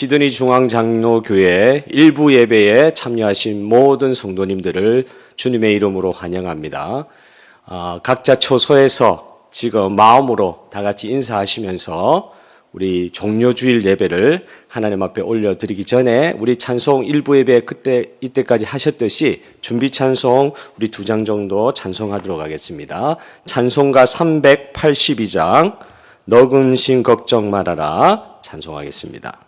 시드니 중앙장로교회 일부 예배에 참여하신 모든 성도님들을 주님의 이름으로 환영합니다. 각자 처소에서 지금 마음으로 다 같이 인사하시면서 우리 종료주일 예배를 하나님 앞에 올려드리기 전에 우리 찬송 일부 예배 이때까지 하셨듯이 준비 찬송 우리 2장 정도 찬송하도록 하겠습니다. 찬송가 382장 너 근심 걱정 말아라 찬송하겠습니다.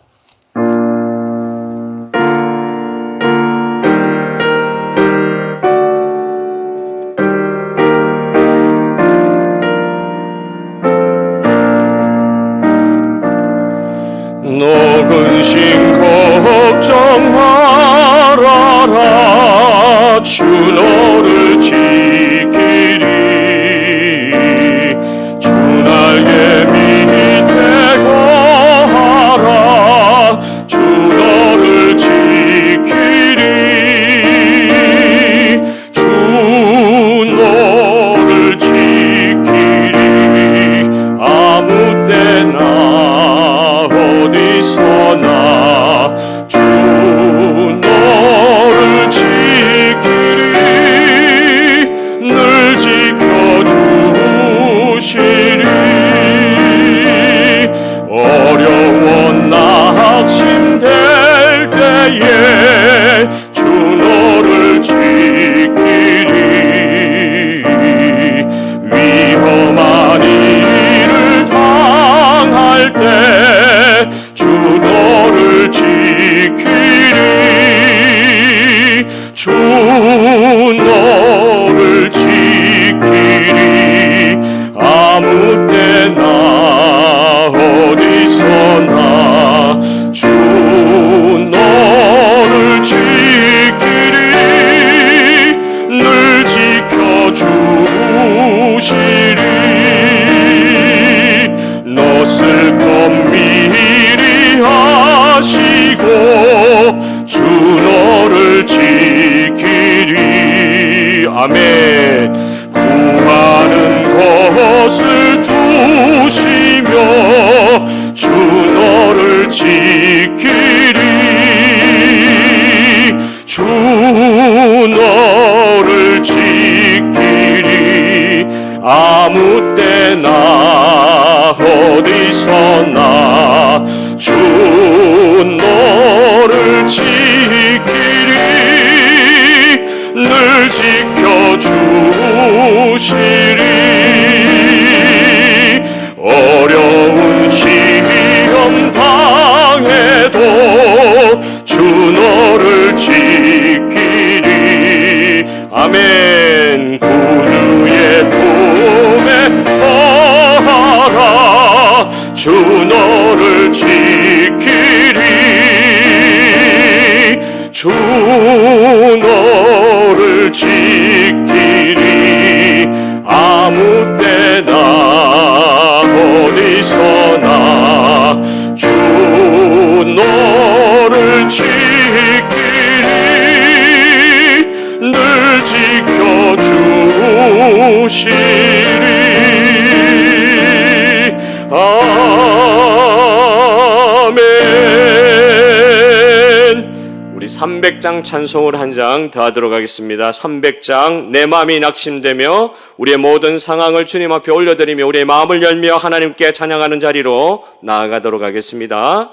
너 근심 걱정 말아라 주 너를 지키리 주 날개 밑에 거하라 주 너를 지키리 주 너를 지키리 아무 때나 어디서나 주 너를 지키리 늘 지켜주시리 어려운 낙심될 때에 주 너를 지키리 위험한 일을 당할 때 주 너를 지키리 주 너를 지키리 아무 때나 어디서나 주 너를 지키리 늘 지켜주시리 너 쓸 것 미리 하시고 주 너를 지키리 아멘 구하는 것을 주시며 주 너를 지키리 주 너를 지키리 아무 때나 어디서나 주 너를 지키리 늘 지켜주시리 어려운 시험 당해도 주 너를 지키리 아멘 구주의 품에 거하라 주 너를 지키리 주 너를 지키리 아무 때나 어디서나 주 너를 지키리 늘 지켜주시리 아멘. 우리 300장 찬송을 한 장 더 하도록 하겠습니다. 300장 내 마음이 낙심되며 우리의 모든 상황을 주님 앞에 올려드리며 우리의 마음을 열며 하나님께 찬양하는 자리로 나아가도록 하겠습니다.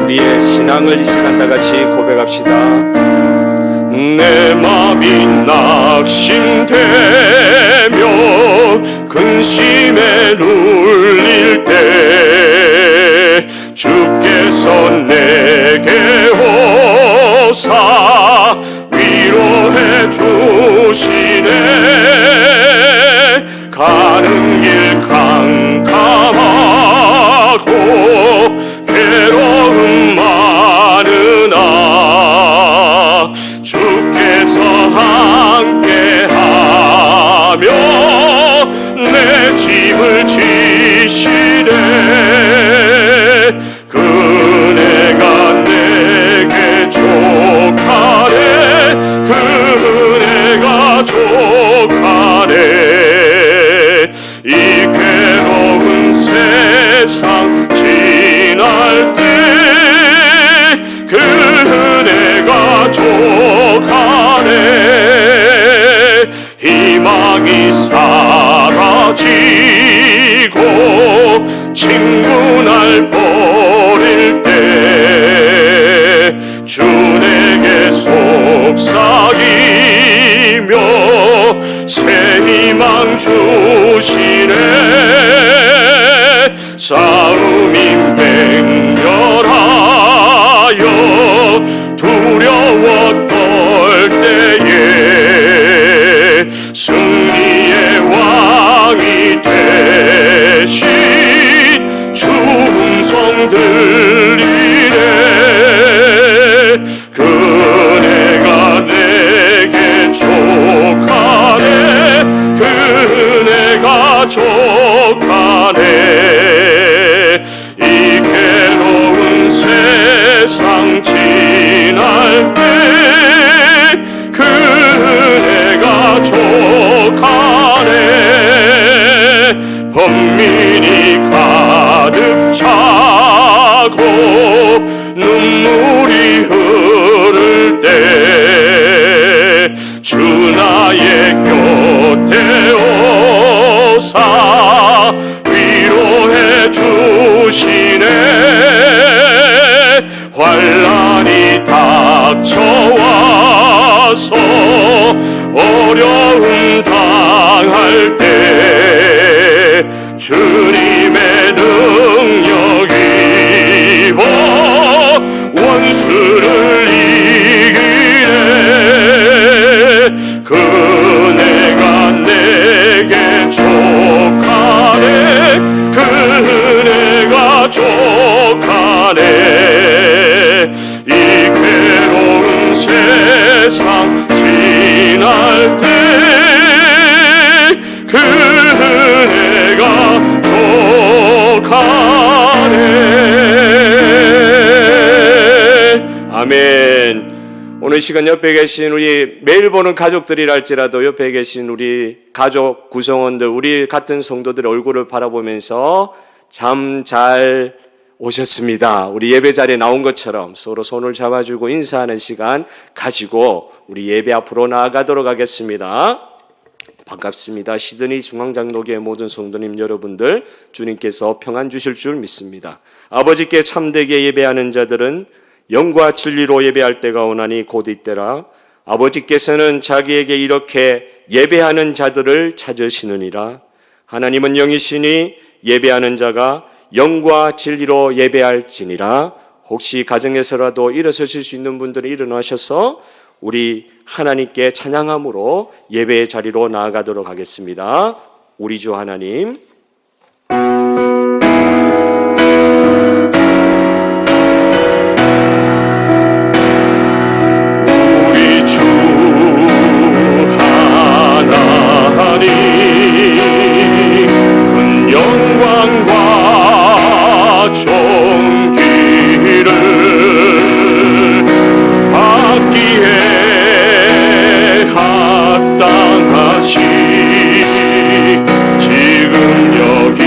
우리의 신앙을 이 시간 다 같이 고백합시다. 내 맘이 낙심되며 근심에 눌릴 때 주께서 내게 오사 위로해 주시네 가는 길 캄캄하고 괴로움 많으나 주께서 함께하며 내 짐을 지시네 그네가 내 희망이 사라지고 친구 날 버릴 때 주 내게 속삭이며 새 희망 주시네. 싸움이 맹렬하여 두려워 떨 때에 승리의 왕이 되신 주 음성 들리네. 그네가 내게 족하네. 그네가 족하네. 이 괴로운 세상 지날 때 그네가 족하네. 번민이 가득 차고 눈물이 흐를 때 주 나의 곁에 오사 위로해 주시네. 환난이 닥쳐와서 어려움 당할 때 주님의 능력 입어 원수를 이기네. 그네가 내게 족하네. 그네가 족하네. 이 괴로운 세상 지날 때 그네가 족하네. 아멘. 오늘 시간 옆에 계신 우리 매일 보는 가족들이랄지라도 옆에 계신 우리 가족 구성원들, 우리 같은 성도들의 얼굴을 바라보면서 참 잘 오셨습니다. 우리 예배 자리에 나온 것처럼 서로 손을 잡아주고 인사하는 시간 가지고 우리 예배 앞으로 나아가도록 하겠습니다. 반갑습니다. 시드니 중앙장로교회 모든 성도님 여러분들, 주님께서 평안 주실 줄 믿습니다. 아버지께 참되게 예배하는 자들은 영과 진리로 예배할 때가 오나니 곧 이때라. 아버지께서는 자기에게 이렇게 예배하는 자들을 찾으시느니라. 하나님은 영이시니 예배하는 자가 영과 진리로 예배할지니라. 혹시 가정에서라도 일어서실 수 있는 분들은 일어나셔서 우리 하나님께 찬양함으로 예배의 자리로 나아가도록 하겠습니다. 우리 주 하나님, 우리 주 하나님 큰 영광과 존귀를 받기에 합당하시 지금 여기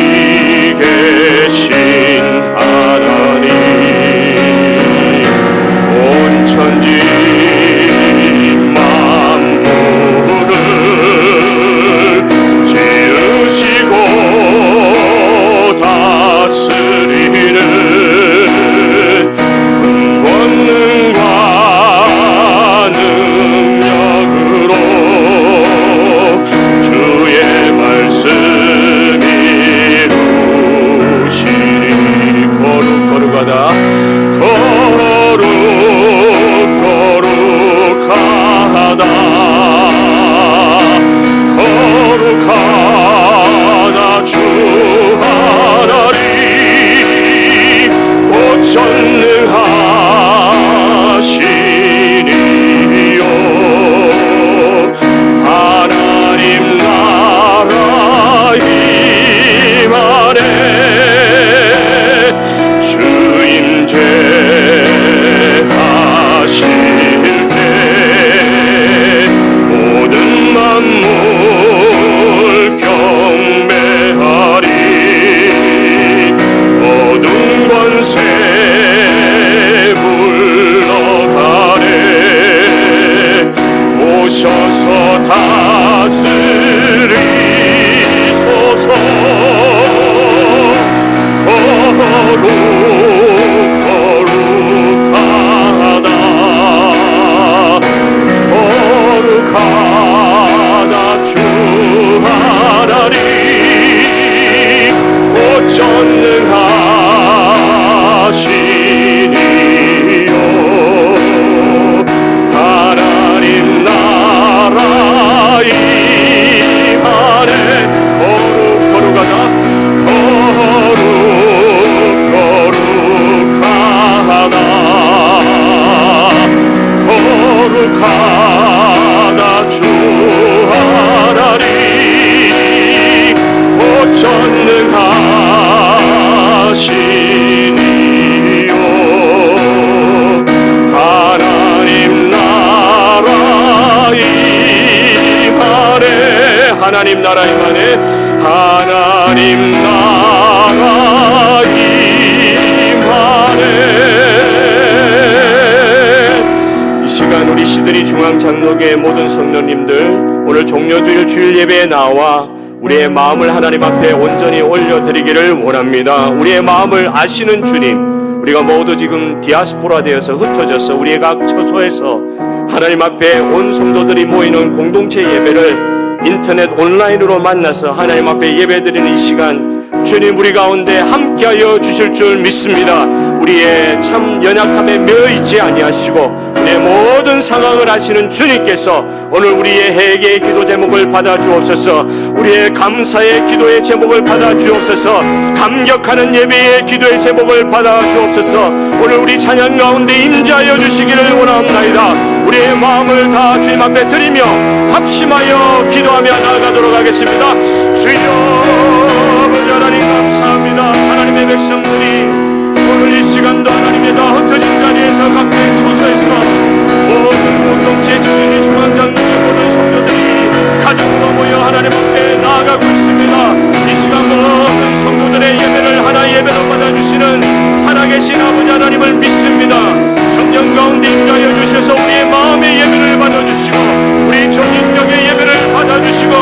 하나님 나라 임하네. 하나님 나라 임하네. 이 시간 우리 시드니 중앙장로교회 모든 성도님들, 오늘 종료주일 주일 예배에 나와 우리의 마음을 하나님 앞에 온전히 올려드리기를 원합니다. 우리의 마음을 아시는 주님, 우리가 모두 지금 디아스포라 되어서 흩어져서 우리의 각 처소에서 하나님 앞에 온 성도들이 모이는 공동체 예배를 인터넷 온라인으로 만나서 하나님 앞에 예배드리는 이 시간, 주님 우리 가운데 함께하여 주실 줄 믿습니다. 우리의 참 연약함에 매여있지 아니하시고 우리의 모든 상황을 아시는 주님께서 오늘 우리의 회개의 기도 제목을 받아 주옵소서. 우리의 감사의 기도의 제목을 받아 주옵소서. 감격하는 예배의 기도의 제목을 받아 주옵소서. 오늘 우리 찬양 가운데 임재하여 주시기를 원합니다. 우리의 마음을 다 주님 앞에 드리며 합심하여 기도하며 나아가도록 하겠습니다. 주여 아버지 하나님 감사합니다. 하나님의 백성들이 오늘 이 시간도 하나님의 다 흩어진 자리에서 각자의 초소에서 모든 공동체 주인이 중앙장로의 모든 성도들이 가정으로 모여 하나님 앞에 나아가고 있습니다. 이 시간 모든 성도들의 예배를 하나의 예배로 받아주시는 살아계신 아버지 하나님을 믿습니다. 성령 가운데 임하여 주셔서 우리의 마음의 예배를 받아주시고 우리 전인격의 예배를 받아주시고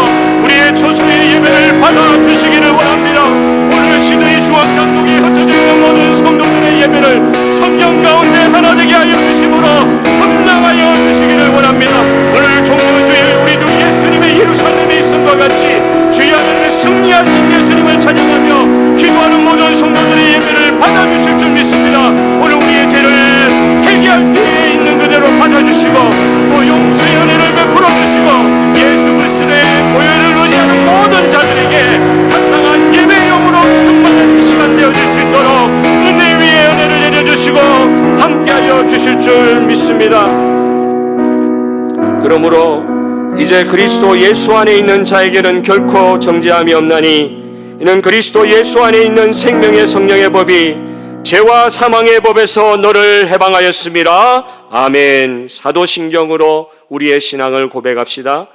우리의 초소의 예배를 받아주시기를 원합니다. 오늘 시드니 중앙장로교에 흩어져 있는 모든 성도들의 예배를 성령 가운데 하나 되게 하여 주심으로 감당하여 주시기를 원합니다. 오늘 종료주일 우리 주 예수님의 예루살렘의 입성과 같이 주의 하나님의 승리하신 예수님을 찬양하며 기도하는 모든 성도들의 예배를 받아주실 줄 믿습니다. 오늘 우리의 죄를 회개할 때에 있는 그대로 받아주시고 또 용서의 은혜를 베풀어 주시고 예수 그리스도의 보혈을 의지하는 모든 자들에게 당당한 예배의 영으로 충만한 시간 되어질 수 있도록 은혜 위에 은혜를 내려주시고 함께하여 주실 줄 믿습니다. 그러므로 이제 그리스도 예수 안에 있는 자에게는 결코 정죄함이 없나니 이는 그리스도 예수 안에 있는 생명의 성령의 법이 죄와 사망의 법에서 너를 해방하였습니다. 아멘. 사도신경으로 우리의 신앙을 고백합시다.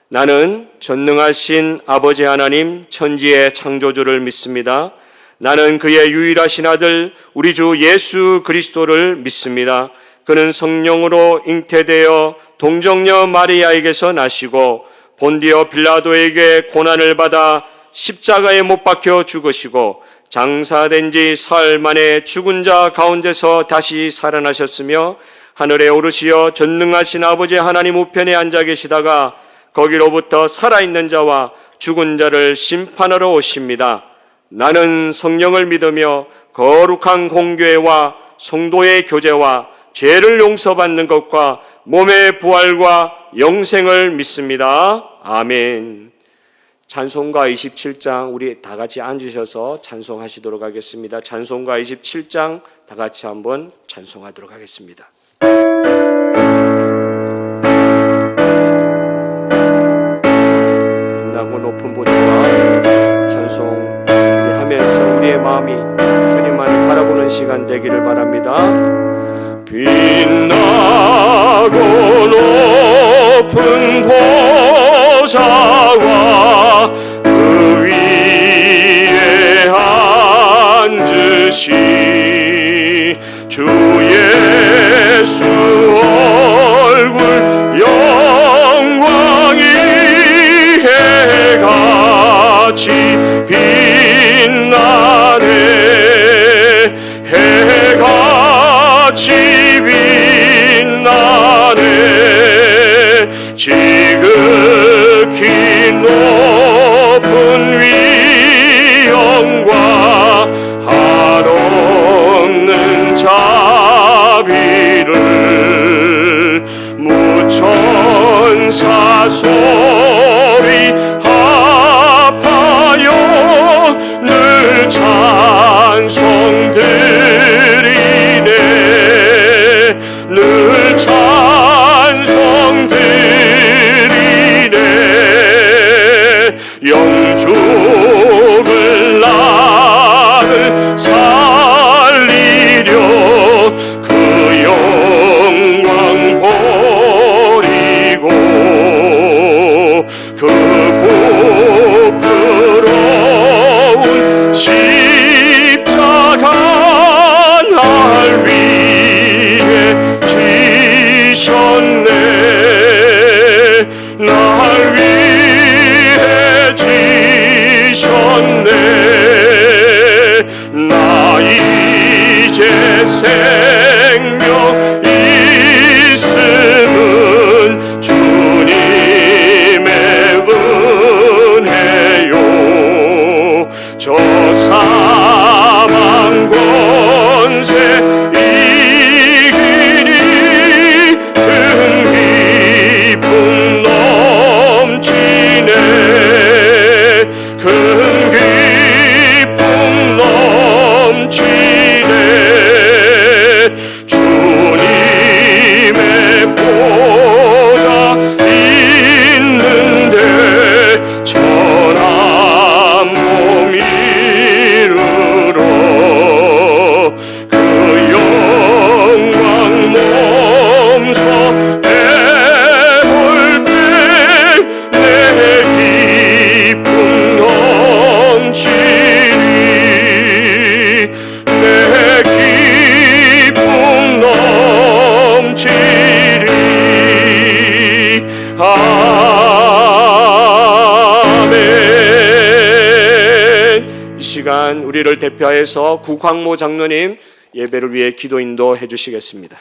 나는 전능하신 아버지 하나님 천지의 창조주를 믿습니다. 나는 그의 유일하신 아들 우리 주 예수 그리스도를 믿습니다. 그는 성령으로 잉태되어 동정녀 마리아에게서 나시고 본디오 빌라도에게 고난을 받아 십자가에 못 박혀 죽으시고 장사된 지 사흘 만에 죽은 자 가운데서 다시 살아나셨으며 하늘에 오르시어 전능하신 아버지 하나님 우편에 앉아 계시다가 거기로부터 살아있는 자와 죽은 자를 심판하러 오십니다. 나는 성령을 믿으며 거룩한 공교회와 성도의 교제와 죄를 용서받는 것과 몸의 부활과 영생을 믿습니다. 아멘. 찬송가 27장 우리 다 같이 앉으셔서 찬송하시도록 하겠습니다. 찬송가 27장 다 같이 한번 찬송하도록 하겠습니다. 빛나고 높은 보좌와 찬송 하면서 우리의 마음이 주님만을 바라보는 시간 되기를 바랍니다. 빛나고 높은 보좌와 그 위에 앉으신 주 예수 얼굴 영광이 해같이 빛나네. 해같이 빛나네. 지극히 높은 위엄과 한없는 자비를 무천사 소리 합하여 늘 찬송드리네. 늘 찬송드리네. 영죽을 나를 살리려 그 영광 버리고 그 저 사망 권세 이기니 큰 기쁨 넘치네 큰 기쁨 넘치네 주님의 보좌 있는데 천한 몸 이르러 그 영광 몸소 배울 때 내 기쁨 넘치니 내 기쁨 넘치리 아멘. 이 시간 우리를 대표해서 구광모 장로님 예배를 위해 기도 인도해 주시겠습니다.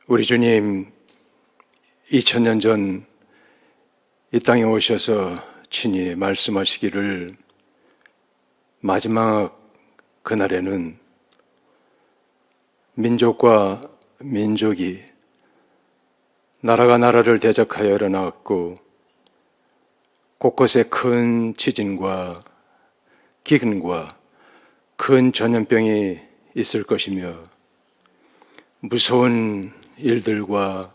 우리 주님 2000년 전 이 땅에 오셔서 친히 말씀하시기를 마지막 그날에는 민족과 민족이 나라가 나라를 대적하여 일어났고 곳곳에 큰 지진과 기근과 큰 전염병이 있을 것이며 무서운 일들과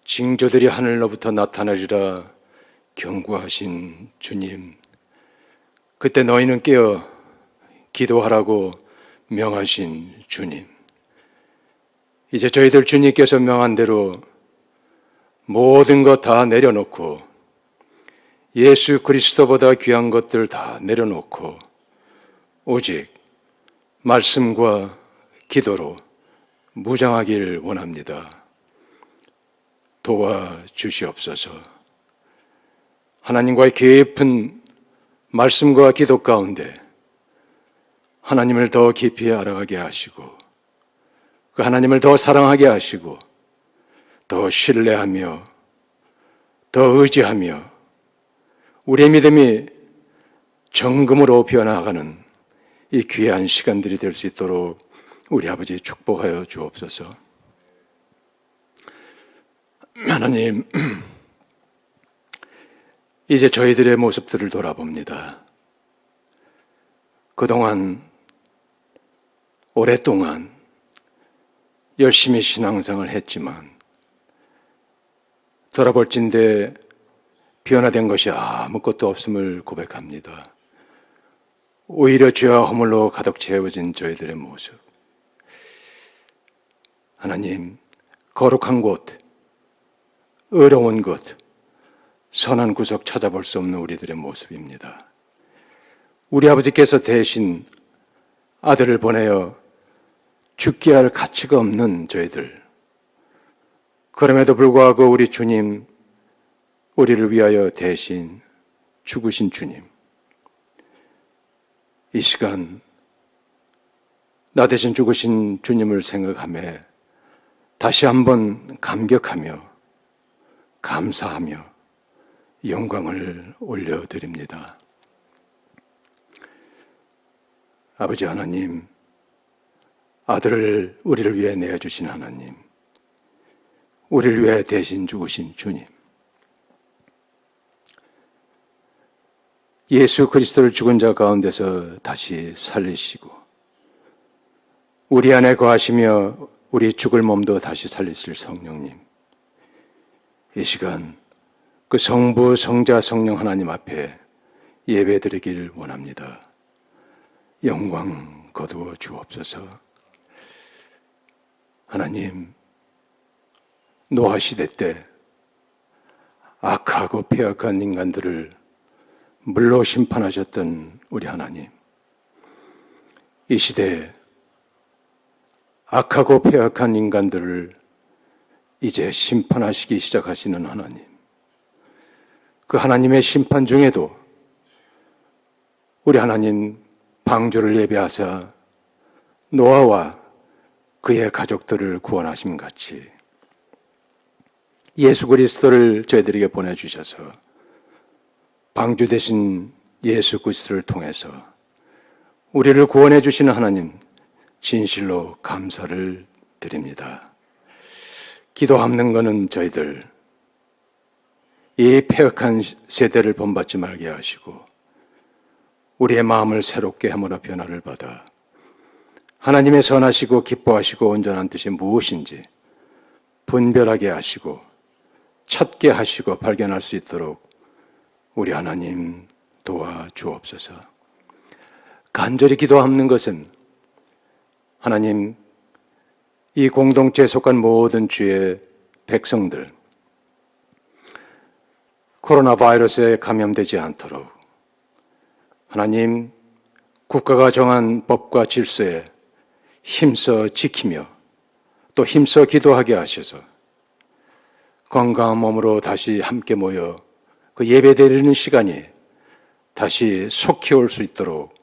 징조들이 하늘로부터 나타나리라 경고하신 주님, 그때 너희는 깨어 기도하라고 명하신 주님, 이제 저희들 주님께서 명한 대로 모든 것 다 내려놓고 예수 그리스도보다 귀한 것들 다 내려놓고 오직 말씀과 기도로 무장하길 원합니다. 도와주시옵소서. 하나님과의 깊은 말씀과 기도 가운데 하나님을 더 깊이 알아가게 하시고 그 하나님을 더 사랑하게 하시고 더 신뢰하며 더 의지하며 우리의 믿음이 정금으로 변화가는 이 귀한 시간들이 될 수 있도록 우리 아버지 축복하여 주옵소서. 하나님, 이제 저희들의 모습들을 돌아봅니다. 그동안 오랫동안 열심히 신앙생활을 했지만 돌아볼진대 변화된 것이 아무것도 없음을 고백합니다. 오히려 죄와 허물로 가득 채워진 저희들의 모습. 하나님, 거룩한 곳, 의로운 곳, 선한 구석 찾아볼 수 없는 우리들의 모습입니다. 우리 아버지께서 대신 아들을 보내어 죽게 할 가치가 없는 저희들. 그럼에도 불구하고 우리 주님, 우리를 위하여 대신 죽으신 주님. 이 시간 나 대신 죽으신 주님을 생각하며 다시 한번 감격하며 감사하며 영광을 올려드립니다. 아버지 하나님, 아들을 우리를 위해 내어주신 하나님, 우리를 위해 대신 죽으신 주님, 예수 그리스도를 죽은 자 가운데서 다시 살리시고 우리 안에 거하시며 우리 죽을 몸도 다시 살리실 성령님, 이 시간 그 성부, 성자, 성령 하나님 앞에 예배드리길 원합니다. 영광 거두어 주옵소서. 하나님, 노아시대 때 악하고 폐악한 인간들을 물로 심판하셨던 우리 하나님, 이 시대에 악하고 폐악한 인간들을 이제 심판하시기 시작하시는 하나님, 그 하나님의 심판 중에도 우리 하나님 방주를 예배하사 노아와 그의 가족들을 구원하심 같이 예수 그리스도를 저희들에게 보내주셔서 방주 되신 예수 그리스도를 통해서 우리를 구원해 주시는 하나님 진실로 감사를 드립니다. 기도하는 것은 저희들 이 폐역한 세대를 본받지 말게 하시고 우리의 마음을 새롭게 함으로 변화를 받아 하나님의 선하시고 기뻐하시고 온전한 뜻이 무엇인지 분별하게 하시고 찾게 하시고 발견할 수 있도록 우리 하나님 도와주옵소서. 간절히 기도하는 것은 하나님 이 공동체에 속한 모든 주의 백성들 코로나 바이러스에 감염되지 않도록 하나님 국가가 정한 법과 질서에 힘써 지키며 또 힘써 기도하게 하셔서 건강한 몸으로 다시 함께 모여 그 예배 드리는 시간이 다시 속히 올 수 있도록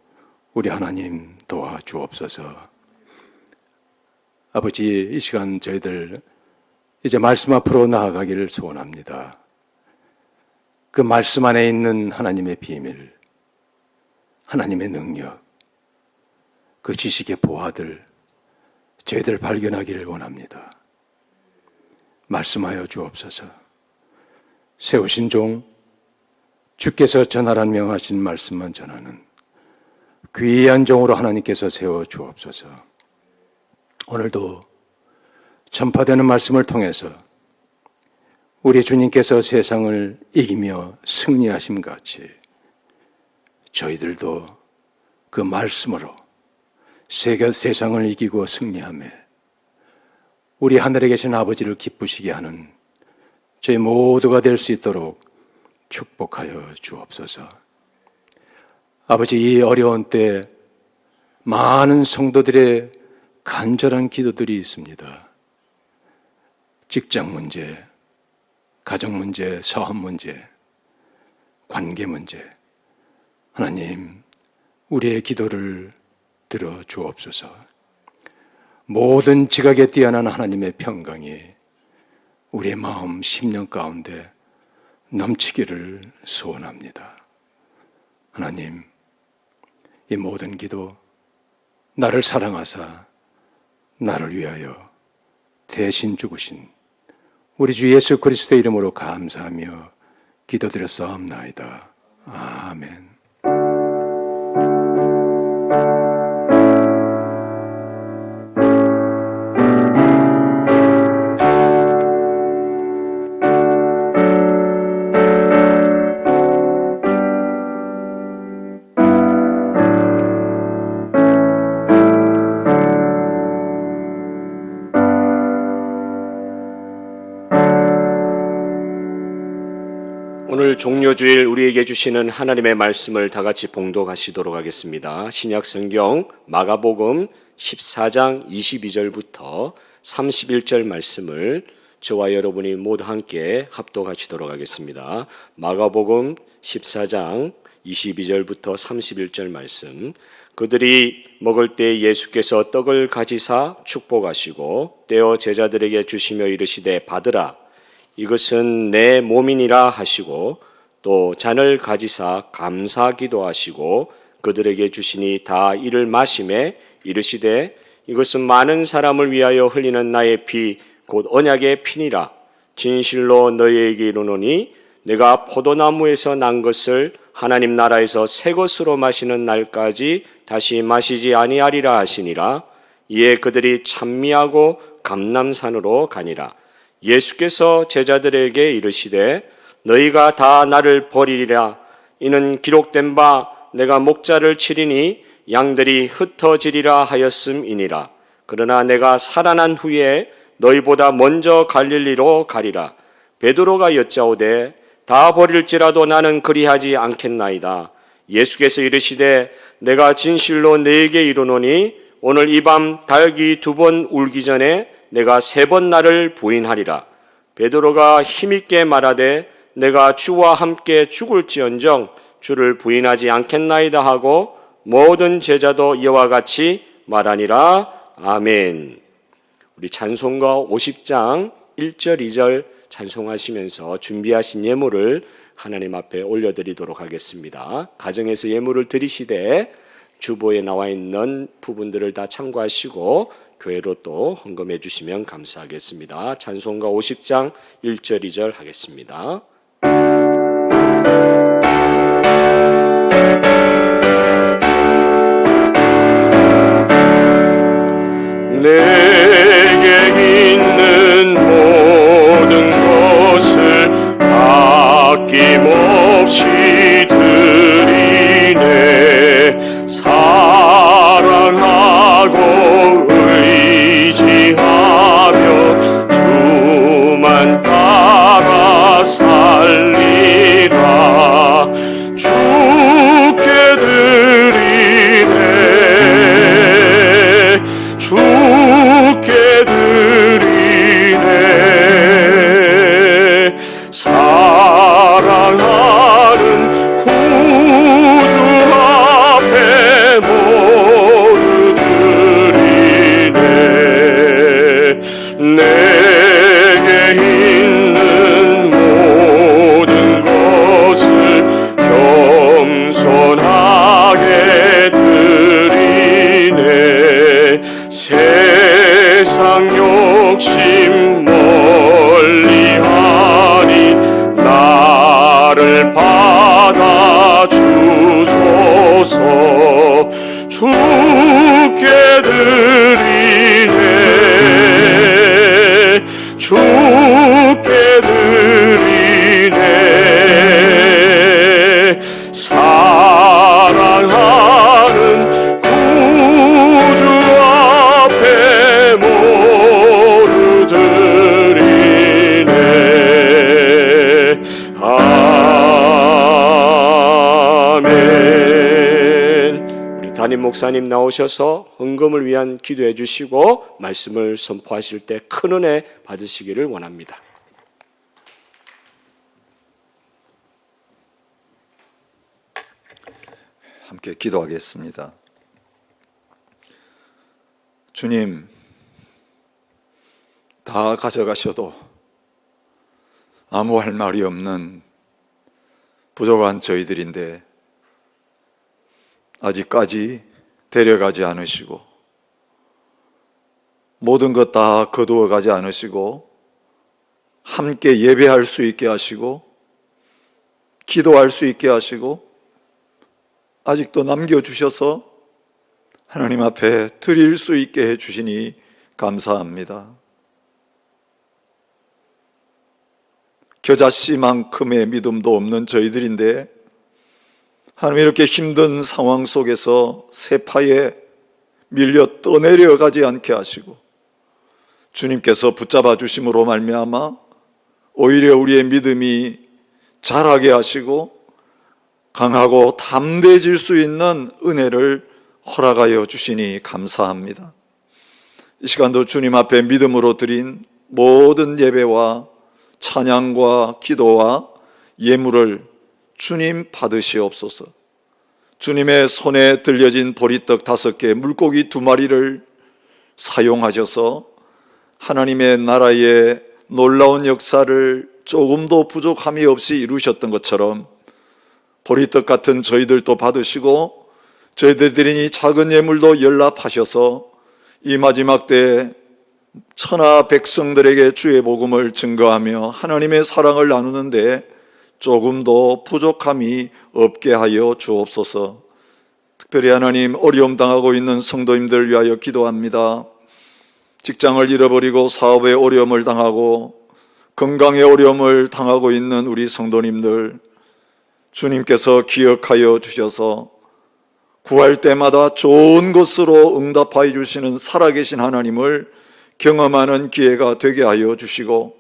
우리 하나님 도와주옵소서. 아버지, 이 시간 저희들 이제 말씀 앞으로 나아가기를 소원합니다. 그 말씀 안에 있는 하나님의 비밀, 하나님의 능력, 그 지식의 보화들 저희들 발견하기를 원합니다. 말씀하여 주옵소서. 세우신 종 주께서 전하란 명하신 말씀만 전하는 귀한 종으로 하나님께서 세워 주옵소서. 오늘도 전파되는 말씀을 통해서 우리 주님께서 세상을 이기며 승리하심 같이 저희들도 그 말씀으로 세상을 이기고 승리하며 우리 하늘에 계신 아버지를 기쁘시게 하는 저희 모두가 될 수 있도록 축복하여 주옵소서. 아버지, 이 어려운 때 많은 성도들의 간절한 기도들이 있습니다. 직장 문제, 가정 문제, 사업 문제, 관계 문제. 하나님, 우리의 기도를 들어 주옵소서. 모든 지각에 뛰어난 하나님의 평강이 우리의 마음, 심령 가운데 넘치기를 소원합니다. 하나님, 이 모든 기도 나를 사랑하사 나를 위하여 대신 죽으신 우리 주 예수 그리스도의 이름으로 감사하며 기도드렸사옵나이다. 아멘. 오늘 종료주일 우리에게 주시는 하나님의 말씀을 다 같이 봉독하시도록 하겠습니다. 신약성경 마가복음 14장 22절부터 31절 말씀을 저와 여러분이 모두 함께 합독하시도록 하겠습니다. 마가복음 14장 22절부터 31절 말씀. 그들이 먹을 때 예수께서 떡을 가지사 축복하시고 떼어 제자들에게 주시며 이르시되 받으라, 이것은 내 몸이니라 하시고 또 잔을 가지사 감사 기도하시고 그들에게 주시니 다 이를 마시매 이르시되 이것은 많은 사람을 위하여 흘리는 나의 피 곧 언약의 피니라. 진실로 너희에게 이르노니 내가 포도나무에서 난 것을 하나님 나라에서 새 것으로 마시는 날까지 다시 마시지 아니하리라 하시니라. 이에 그들이 찬미하고 감람산으로 가니라. 예수께서 제자들에게 이르시되 너희가 다 나를 버리리라. 이는 기록된 바 내가 목자를 치리니 양들이 흩어지리라 하였음이니라. 그러나 내가 살아난 후에 너희보다 먼저 갈릴리로 가리라. 베드로가 여짜오되 다 버릴지라도 나는 그리하지 않겠나이다. 예수께서 이르시되 내가 진실로 너희에게 이르노니 오늘 이 밤 닭이 2번 울기 전에 내가 3번 나를 부인하리라. 베드로가 힘있게 말하되 내가 주와 함께 죽을지언정 주를 부인하지 않겠나이다 하고 모든 제자도 이와 같이 말하니라. 아멘. 우리 찬송가 50장 1절 2절 찬송하시면서 준비하신 예물을 하나님 앞에 올려드리도록 하겠습니다. 가정에서 예물을 드리시되 주보에 나와 있는 부분들을 다 참고하시고 교회로 또 헌금해 주시면 감사하겠습니다. 찬송가 50장 1절 2절 하겠습니다. 내게 있는 모든 것을 아낌없이 드리네. 사랑하고 의지하며 주만 따라 살리라. 주께 드리네. 주께 드리네. 사랑하는 구주 앞에 모두 드리네. 내게 있는 모든 것을 겸손하게 드리네. 세상 욕심 멀리하니 나를 받아 주소서. 주께 드리네. 주께 드리네. 사랑하는 구주 앞에 모두 드리네. 아멘. 우리 담임 목사님 나오셔서 헌금을 위한 기도해 주시고 말씀을 선포하실 때 큰 은혜 받으시기를 원합니다. 함께 기도하겠습니다. 주님, 다 가져가셔도 아무 할 말이 없는 부족한 저희들인데 아직까지 데려가지 않으시고 모든 것 다 거두어 가지 않으시고 함께 예배할 수 있게 하시고 기도할 수 있게 하시고 아직도 남겨주셔서 하나님 앞에 드릴 수 있게 해주시니 감사합니다. 겨자씨만큼의 믿음도 없는 저희들인데 하나님 이렇게 힘든 상황 속에서 세파에 밀려 떠내려가지 않게 하시고 주님께서 붙잡아 주심으로 말미암아 오히려 우리의 믿음이 자라게 하시고 강하고 담대해질 수 있는 은혜를 허락하여 주시니 감사합니다. 이 시간도 주님 앞에 믿음으로 드린 모든 예배와 찬양과 기도와 예물을 주님 받으시옵소서. 주님의 손에 들려진 보리떡 5개, 물고기 2마리를 사용하셔서 하나님의 나라의 놀라운 역사를 조금도 부족함이 없이 이루셨던 것처럼 보리떡 같은 저희들도 받으시고 저희들 드린 이 작은 예물도 연락하셔서 이 마지막 때에 천하 백성들에게 주의 복음을 증거하며 하나님의 사랑을 나누는데 조금도 부족함이 없게 하여 주옵소서. 특별히 하나님 어려움 당하고 있는 성도님들 위하여 기도합니다. 직장을 잃어버리고 사업에 어려움을 당하고 건강에 어려움을 당하고 있는 우리 성도님들 주님께서 기억하여 주셔서 구할 때마다 좋은 것으로 응답하여 주시는 살아계신 하나님을 경험하는 기회가 되게 하여 주시고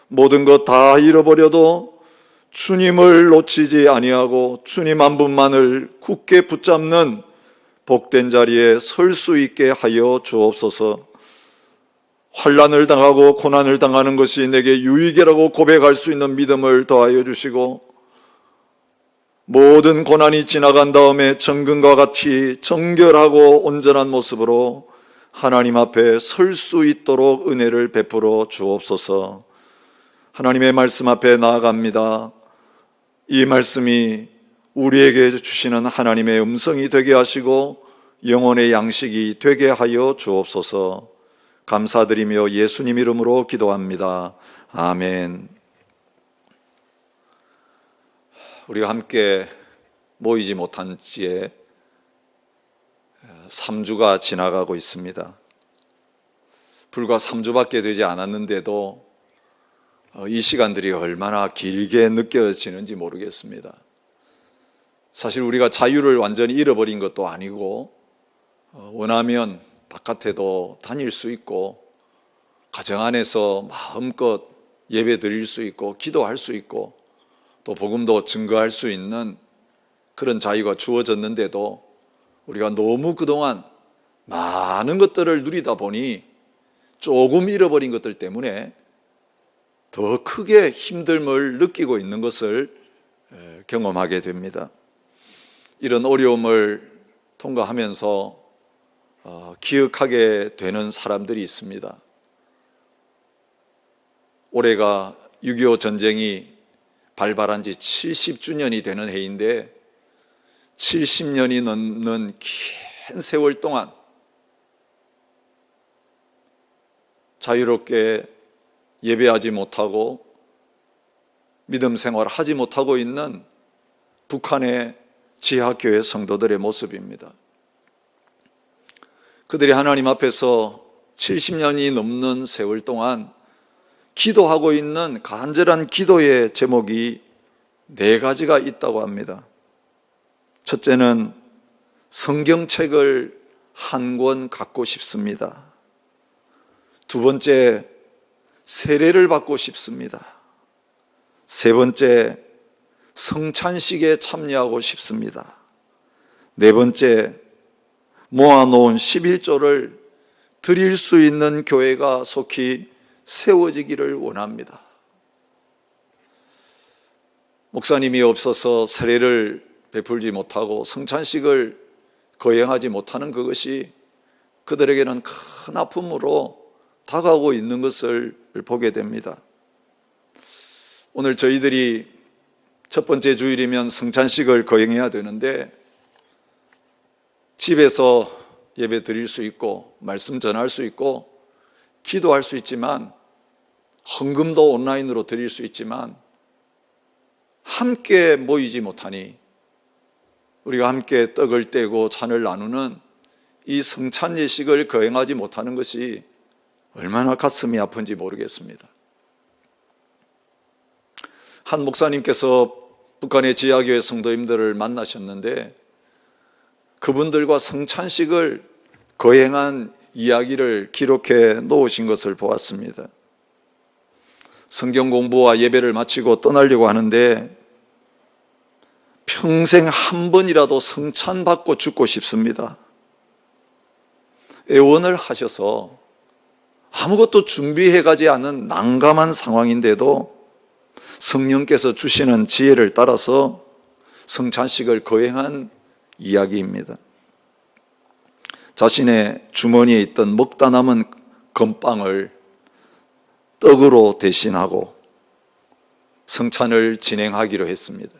모든 것 다 잃어버려도 주님을 놓치지 아니하고 주님 한 분만을 굳게 붙잡는 복된 자리에 설 수 있게 하여 주옵소서. 환난을 당하고 고난을 당하는 것이 내게 유익이라고 고백할 수 있는 믿음을 더하여 주시고 모든 고난이 지나간 다음에 정금과 같이 정결하고 온전한 모습으로 하나님 앞에 설 수 있도록 은혜를 베풀어 주옵소서. 하나님의 말씀 앞에 나아갑니다. 이 말씀이 우리에게 주시는 하나님의 음성이 되게 하시고 영혼의 양식이 되게 하여 주옵소서. 감사드리며 예수님 이름으로 기도합니다. 아멘. 우리가 함께 모이지 못한 지에 3주가 지나가고 있습니다. 불과 3주밖에 되지 않았는데도 이 시간들이 얼마나 길게 느껴지는지 모르겠습니다. 사실 우리가 자유를 완전히 잃어버린 것도 아니고 원하면 바깥에도 다닐 수 있고 가정 안에서 마음껏 예배 드릴 수 있고 기도할 수 있고 또 복음도 증거할 수 있는 그런 자유가 주어졌는데도 우리가 너무 그동안 많은 것들을 누리다 보니 조금 잃어버린 것들 때문에 더 크게 힘듦을 느끼고 있는 것을 경험하게 됩니다. 이런 어려움을 통과하면서 기억하게 되는 사람들이 있습니다. 올해가 6.25 전쟁이 발발한 지 70주년이 되는 해인데 70년이 넘는 긴 세월 동안 자유롭게 예배하지 못하고 믿음 생활을 하지 못하고 있는 북한의 지하교회 성도들의 모습입니다. 그들이 하나님 앞에서 70년이 넘는 세월 동안 기도하고 있는 간절한 기도의 제목이 4가지가 있다고 합니다. 첫째는 성경책을 한 권 갖고 싶습니다. 두 번째, 세례를 받고 싶습니다. 세 번째, 성찬식에 참여하고 싶습니다. 네 번째, 모아놓은 11조를 드릴 수 있는 교회가 속히 세워지기를 원합니다. 목사님이 없어서 세례를 베풀지 못하고 성찬식을 거행하지 못하는 그것이 그들에게는 큰 아픔으로 다가오고 있는 것을 보게 됩니다. 오늘 저희들이 첫 번째 주일이면 성찬식을 거행해야 되는데 집에서 예배 드릴 수 있고 말씀 전할 수 있고 기도할 수 있지만 헌금도 온라인으로 드릴 수 있지만 함께 모이지 못하니 우리가 함께 떡을 떼고 잔을 나누는 이 성찬 예식을 거행하지 못하는 것이 얼마나 가슴이 아픈지 모르겠습니다. 한 목사님께서 북한의 지하교회 성도님들을 만나셨는데 그분들과 성찬식을 거행한 이야기를 기록해 놓으신 것을 보았습니다. 성경 공부와 예배를 마치고 떠나려고 하는데 평생 한 번이라도 성찬 받고 죽고 싶습니다. 애원을 하셔서 아무것도 준비해가지 않은 난감한 상황인데도 성령께서 주시는 지혜를 따라서 성찬식을 거행한 이야기입니다. 자신의 주머니에 있던 먹다 남은 건빵을 떡으로 대신하고 성찬을 진행하기로 했습니다.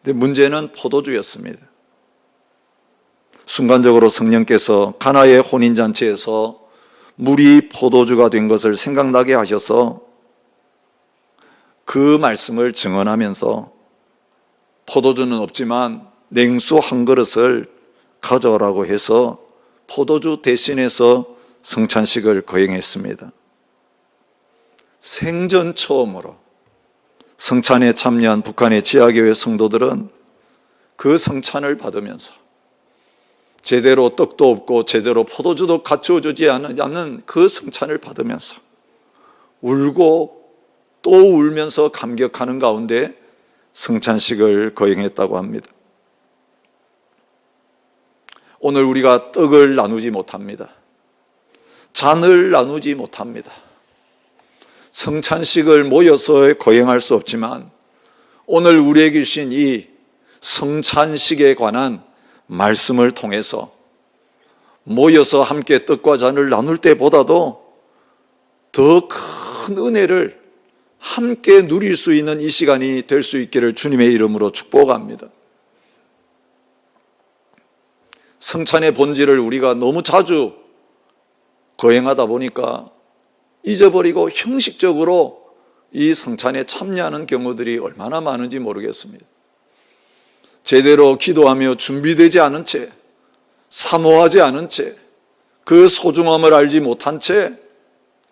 근데 문제는 포도주였습니다. 순간적으로 성령께서 가나의 혼인잔치에서 물이 포도주가 된 것을 생각나게 하셔서 그 말씀을 증언하면서 포도주는 없지만 냉수 한 그릇을 가져오라고 해서 포도주 대신해서 성찬식을 거행했습니다. 생전 처음으로 성찬에 참여한 북한의 지하교회 성도들은 그 성찬을 받으면서 제대로 떡도 없고 제대로 포도주도 갖추어주지 않는 그 성찬을 받으면서 울고 또 울면서 감격하는 가운데 성찬식을 거행했다고 합니다. 오늘 우리가 떡을 나누지 못합니다. 잔을 나누지 못합니다. 성찬식을 모여서 거행할 수 없지만 오늘 우리에게 주신 이 성찬식에 관한 말씀을 통해서 모여서 함께 떡과 잔을 나눌 때보다도 더 큰 은혜를 함께 누릴 수 있는 이 시간이 될 수 있기를 주님의 이름으로 축복합니다. 성찬의 본질을 우리가 너무 자주 거행하다 보니까 잊어버리고 형식적으로 이 성찬에 참여하는 경우들이 얼마나 많은지 모르겠습니다. 제대로 기도하며 준비되지 않은 채, 사모하지 않은 채, 그 소중함을 알지 못한 채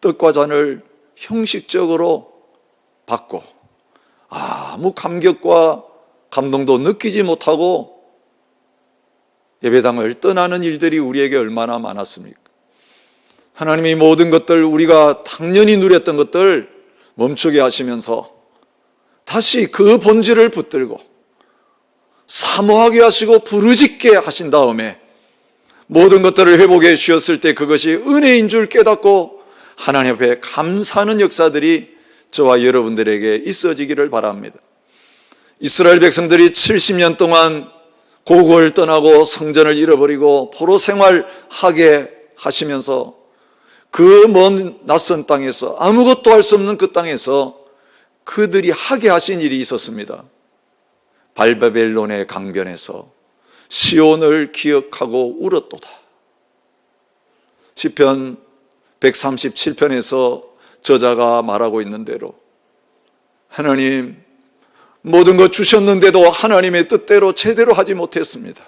떡과 잔을 형식적으로 받고 아무 감격과 감동도 느끼지 못하고 예배당을 떠나는 일들이 우리에게 얼마나 많았습니까? 하나님이 모든 것들, 우리가 당연히 누렸던 것들 멈추게 하시면서 다시 그 본질을 붙들고 사모하게 하시고 부르짖게 하신 다음에 모든 것들을 회복해 주셨을 때 그것이 은혜인 줄 깨닫고 하나님 앞에 감사하는 역사들이 저와 여러분들에게 있어지기를 바랍니다. 이스라엘 백성들이 70년 동안 고국을 떠나고 성전을 잃어버리고 포로 생활하게 하시면서 그 먼 낯선 땅에서 아무것도 할 수 없는 그 땅에서 그들이 하게 하신 일이 있었습니다. 발바벨론의 강변에서 시온을 기억하고 울었도다. 시편 137편에서 저자가 말하고 있는 대로 하나님 모든 것 주셨는데도 하나님의 뜻대로 제대로 하지 못했습니다.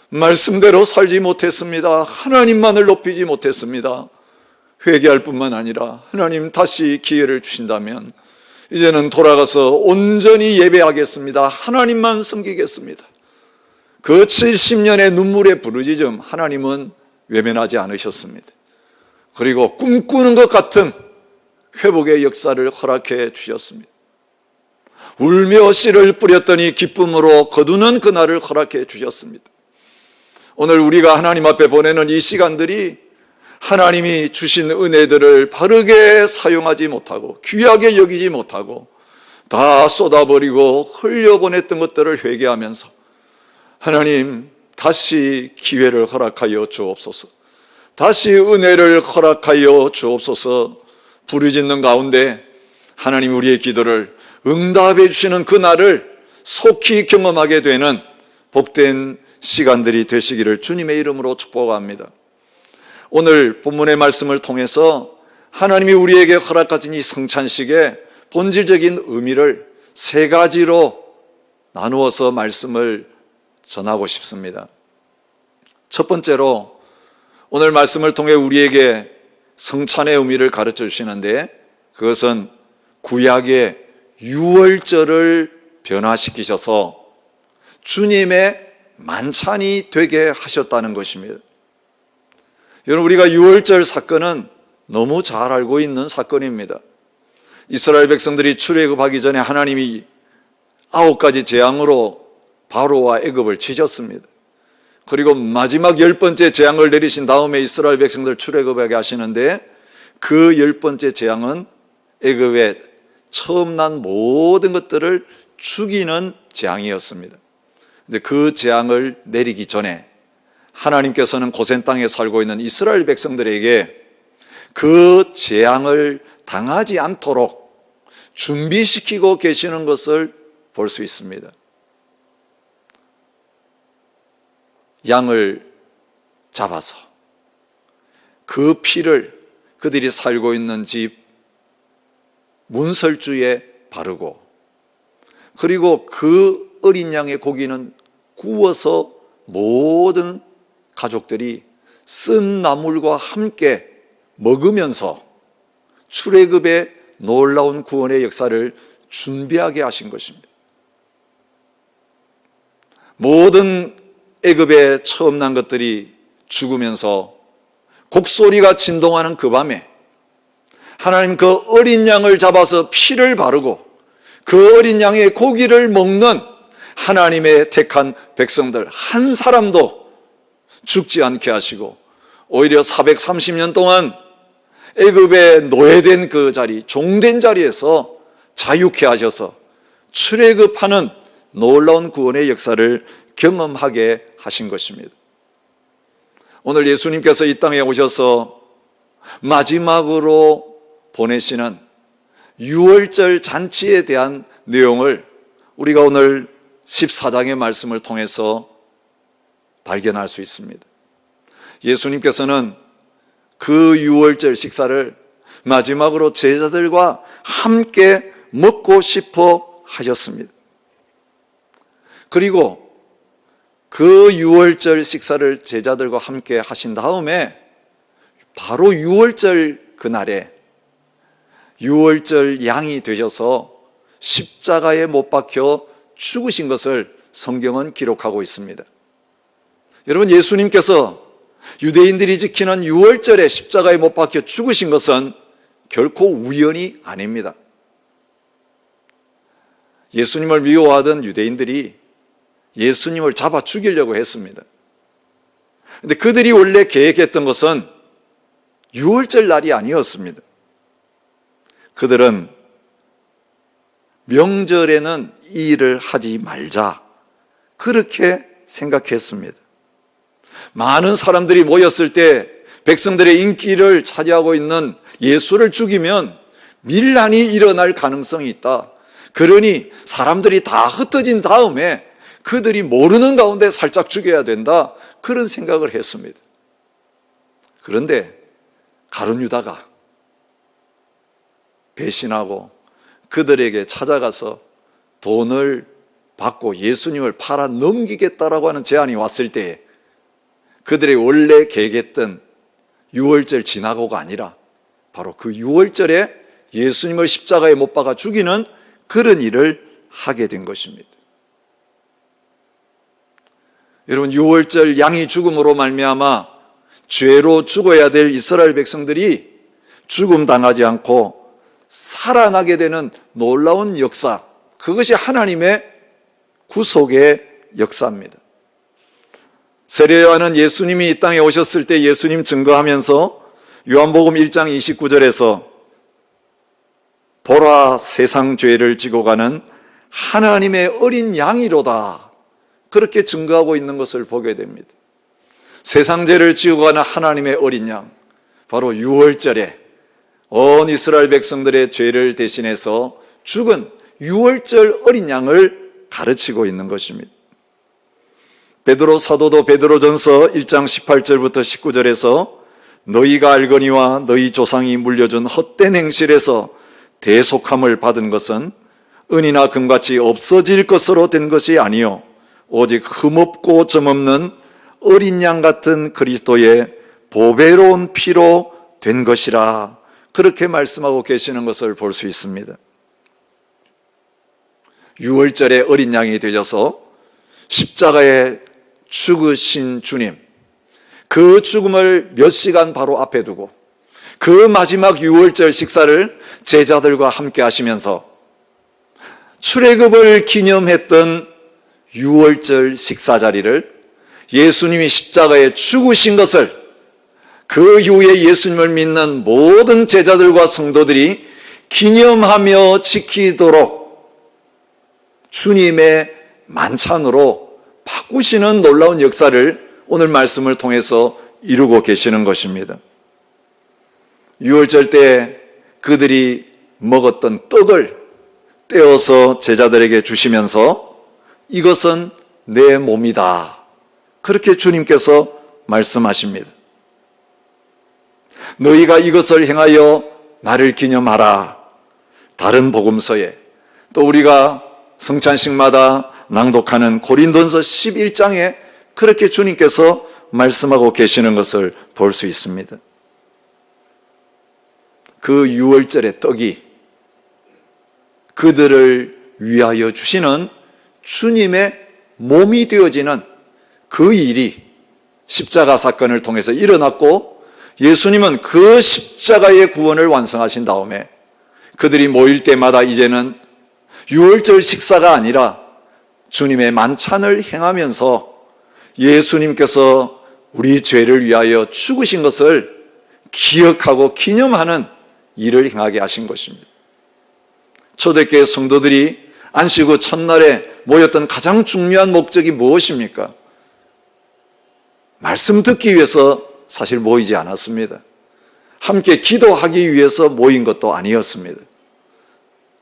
말씀대로 살지 못했습니다. 하나님만을 높이지 못했습니다. 회개할 뿐만 아니라 하나님 다시 기회를 주신다면 이제는 돌아가서 온전히 예배하겠습니다. 하나님만 섬기겠습니다. 그 70년의 눈물의 부르짖음 하나님은 외면하지 않으셨습니다. 그리고 꿈꾸는 것 같은 회복의 역사를 허락해 주셨습니다. 울며 씨를 뿌렸더니 기쁨으로 거두는 그날을 허락해 주셨습니다. 오늘 우리가 하나님 앞에 보내는 이 시간들이 하나님이 주신 은혜들을 바르게 사용하지 못하고 귀하게 여기지 못하고 다 쏟아버리고 흘려보냈던 것들을 회개하면서 하나님 다시 기회를 허락하여 주옵소서, 다시 은혜를 허락하여 주옵소서. 부르짖는 가운데 하나님 우리의 기도를 응답해 주시는 그날을 속히 경험하게 되는 복된 시간들이 되시기를 주님의 이름으로 축복합니다. 오늘 본문의 말씀을 통해서 하나님이 우리에게 허락하신 이 성찬식의 본질적인 의미를 세 가지로 나누어서 말씀을 전하고 싶습니다. 첫 번째로 오늘 말씀을 통해 우리에게 성찬의 의미를 가르쳐 주시는데 그것은 구약의 유월절을 변화시키셔서 주님의 만찬이 되게 하셨다는 것입니다. 여러분, 우리가 유월절 사건은 너무 잘 알고 있는 사건입니다. 이스라엘 백성들이 출애굽하기 전에 하나님이 9가지 재앙으로 바로와 애굽을 치셨습니다. 그리고 마지막 10번째 재앙을 내리신 다음에 이스라엘 백성들 출애굽하게 하시는데 그 10번째 재앙은 애굽에 처음 난 모든 것들을 죽이는 재앙이었습니다. 근데 그 재앙을 내리기 전에 하나님께서는 고센 땅에 살고 있는 이스라엘 백성들에게 그 재앙을 당하지 않도록 준비시키고 계시는 것을 볼 수 있습니다. 양을 잡아서 그 피를 그들이 살고 있는 집 문설주에 바르고, 그리고 그 어린 양의 고기는 구워서 모든 가족들이 쓴 나물과 함께 먹으면서 출애굽의 놀라운 구원의 역사를 준비하게 하신 것입니다. 모든 애굽에 처음 난 것들이 죽으면서 곡소리가 진동하는 그 밤에 하나님 그 어린 양을 잡아서 피를 바르고 그 어린 양의 고기를 먹는 하나님의 택한 백성들 한 사람도 죽지 않게 하시고 오히려 430년 동안 애굽에 노예된 그 자리, 종된 자리에서 자유케 하셔서 출애굽하는 놀라운 구원의 역사를 경험하게 하신 것입니다. 오늘 예수님께서 이 땅에 오셔서 마지막으로 보내시는 유월절 잔치에 대한 내용을 우리가 오늘 14장의 말씀을 통해서 발견할 수 있습니다. 예수님께서는 그 유월절 식사를 마지막으로 제자들과 함께 먹고 싶어 하셨습니다. 그리고 그 유월절 식사를 제자들과 함께 하신 다음에 바로 유월절 그날에 유월절 양이 되셔서 십자가에 못 박혀 죽으신 것을 성경은 기록하고 있습니다. 여러분, 예수님께서 유대인들이 지키는 유월절에 십자가에 못 박혀 죽으신 것은 결코 우연이 아닙니다. 예수님을 미워하던 유대인들이 예수님을 잡아 죽이려고 했습니다. 그런데 그들이 원래 계획했던 것은 유월절 날이 아니었습니다. 그들은 명절에는 이 일을 하지 말자, 그렇게 생각했습니다. 많은 사람들이 모였을 때 백성들의 인기를 차지하고 있는 예수를 죽이면 밀란이 일어날 가능성이 있다. 그러니 사람들이 다 흩어진 다음에 그들이 모르는 가운데 살짝 죽여야 된다, 그런 생각을 했습니다. 그런데 가룟 유다가 배신하고 그들에게 찾아가서 돈을 받고 예수님을 팔아 넘기겠다라고 하는 제안이 왔을 때 그들의 원래 계획했던 유월절 지나고가 아니라 바로 그 유월절에 예수님을 십자가에 못 박아 죽이는 그런 일을 하게 된 것입니다. 여러분, 유월절 양이 죽음으로 말미암아 죄로 죽어야 될 이스라엘 백성들이 죽음 당하지 않고 살아나게 되는 놀라운 역사, 그것이 하나님의 구속의 역사입니다. 세례요한은 예수님이 이 땅에 오셨을 때 예수님 증거하면서 요한복음 1장 29절에서 보라, 세상 죄를 지고 가는 하나님의 어린 양이로다, 그렇게 증거하고 있는 것을 보게 됩니다. 세상 죄를 지고 가는 하나님의 어린 양, 바로 유월절에 온 이스라엘 백성들의 죄를 대신해서 죽은 유월절 어린 양을 가르치고 있는 것입니다. 베드로 사도도 베드로전서 1장 18절부터 19절에서 너희가 알거니와 너희 조상이 물려준 헛된 행실에서 대속함을 받은 것은 은이나 금같이 없어질 것으로 된 것이 아니요 오직 흠없고 점없는 어린 양 같은 그리스도의 보배로운 피로 된 것이라, 그렇게 말씀하고 계시는 것을 볼 수 있습니다. 유월절에 어린 양이 되셔서 십자가에 죽으신 주님, 그 죽음을 몇 시간 바로 앞에 두고 그 마지막 유월절 식사를 제자들과 함께 하시면서 출애굽을 기념했던 유월절 식사 자리를 예수님이 십자가에 죽으신 것을 그 이후에 예수님을 믿는 모든 제자들과 성도들이 기념하며 지키도록 주님의 만찬으로 바꾸시는 놀라운 역사를 오늘 말씀을 통해서 이루고 계시는 것입니다. 유월절 때 그들이 먹었던 떡을 떼어서 제자들에게 주시면서 이것은 내 몸이다, 그렇게 주님께서 말씀하십니다. 너희가 이것을 행하여 나를 기념하라. 다른 복음서에 또 우리가 성찬식마다 낭독하는 고린도전서 11장에 그렇게 주님께서 말씀하고 계시는 것을 볼 수 있습니다. 그 유월절의 떡이 그들을 위하여 주시는 주님의 몸이 되어지는 그 일이 십자가 사건을 통해서 일어났고, 예수님은 그 십자가의 구원을 완성하신 다음에 그들이 모일 때마다 이제는 유월절 식사가 아니라 주님의 만찬을 행하면서 예수님께서 우리 죄를 위하여 죽으신 것을 기억하고 기념하는 일을 행하게 하신 것입니다. 초대교회 성도들이 안식 후 첫날에 모였던 가장 중요한 목적이 무엇입니까? 말씀 듣기 위해서 사실 모이지 않았습니다. 함께 기도하기 위해서 모인 것도 아니었습니다.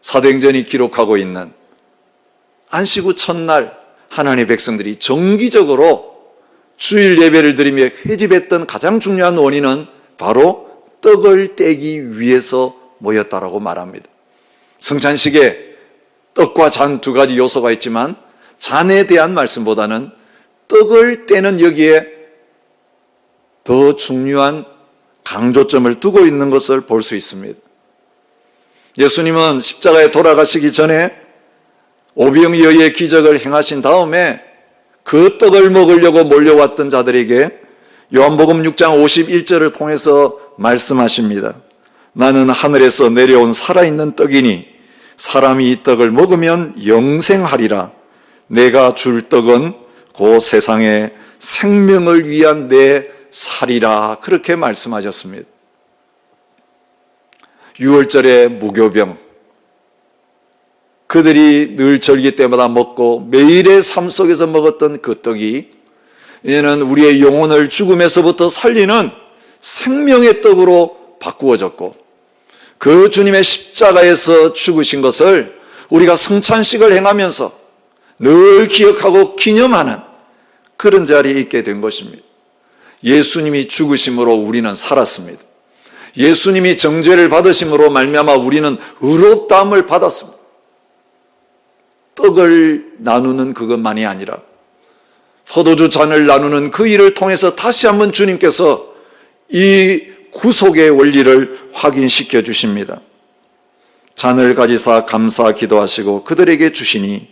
사도행전이 기록하고 있는 안식 후 첫날 하나님의 백성들이 정기적으로 주일 예배를 드리며 회집했던 가장 중요한 원인은 바로 떡을 떼기 위해서 모였다라고 말합니다. 성찬식에 떡과 잔 두 가지 요소가 있지만 잔에 대한 말씀보다는 떡을 떼는 여기에 더 중요한 강조점을 두고 있는 것을 볼 수 있습니다. 예수님은 십자가에 돌아가시기 전에 오병이어의 기적을 행하신 다음에 그 떡을 먹으려고 몰려왔던 자들에게 요한복음 6장 51절을 통해서 말씀하십니다. 나는 하늘에서 내려온 살아있는 떡이니 사람이 이 떡을 먹으면 영생하리라. 내가 줄 떡은 그 세상의 생명을 위한 내 살이라. 그렇게 말씀하셨습니다. 6월절의 무교병, 그들이 늘 절기 때마다 먹고 매일의 삶 속에서 먹었던 그 떡이 이제는 우리의 영혼을 죽음에서부터 살리는 생명의 떡으로 바꾸어졌고, 그 주님의 십자가에서 죽으신 것을 우리가 성찬식을 행하면서 늘 기억하고 기념하는 그런 자리에 있게 된 것입니다. 예수님이 죽으심으로 우리는 살았습니다. 예수님이 정죄를 받으심으로 말미암아 우리는 의롭다함을 받았습니다. 떡을 나누는 그것만이 아니라 포도주 잔을 나누는 그 일을 통해서 다시 한번 주님께서 이 구속의 원리를 확인시켜 주십니다. 잔을 가지사 감사 기도하시고 그들에게 주시니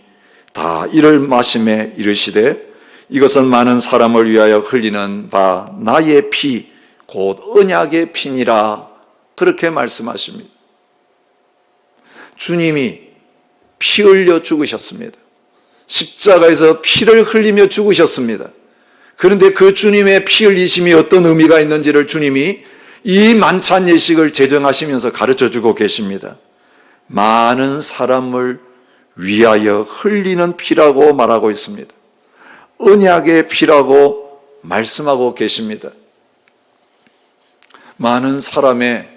다 이를 마심에 이르시되 이것은 많은 사람을 위하여 흘리는 바 나의 피 곧 언약의 피니라. 그렇게 말씀하십니다. 주님이 피 흘려 죽으셨습니다. 십자가에서 피를 흘리며 죽으셨습니다. 그런데 그 주님의 피 흘리심이 어떤 의미가 있는지를 주님이 이 만찬 예식을 제정하시면서 가르쳐주고 계십니다. 많은 사람을 위하여 흘리는 피라고 말하고 있습니다. 언약의 피라고 말씀하고 계십니다. 많은 사람의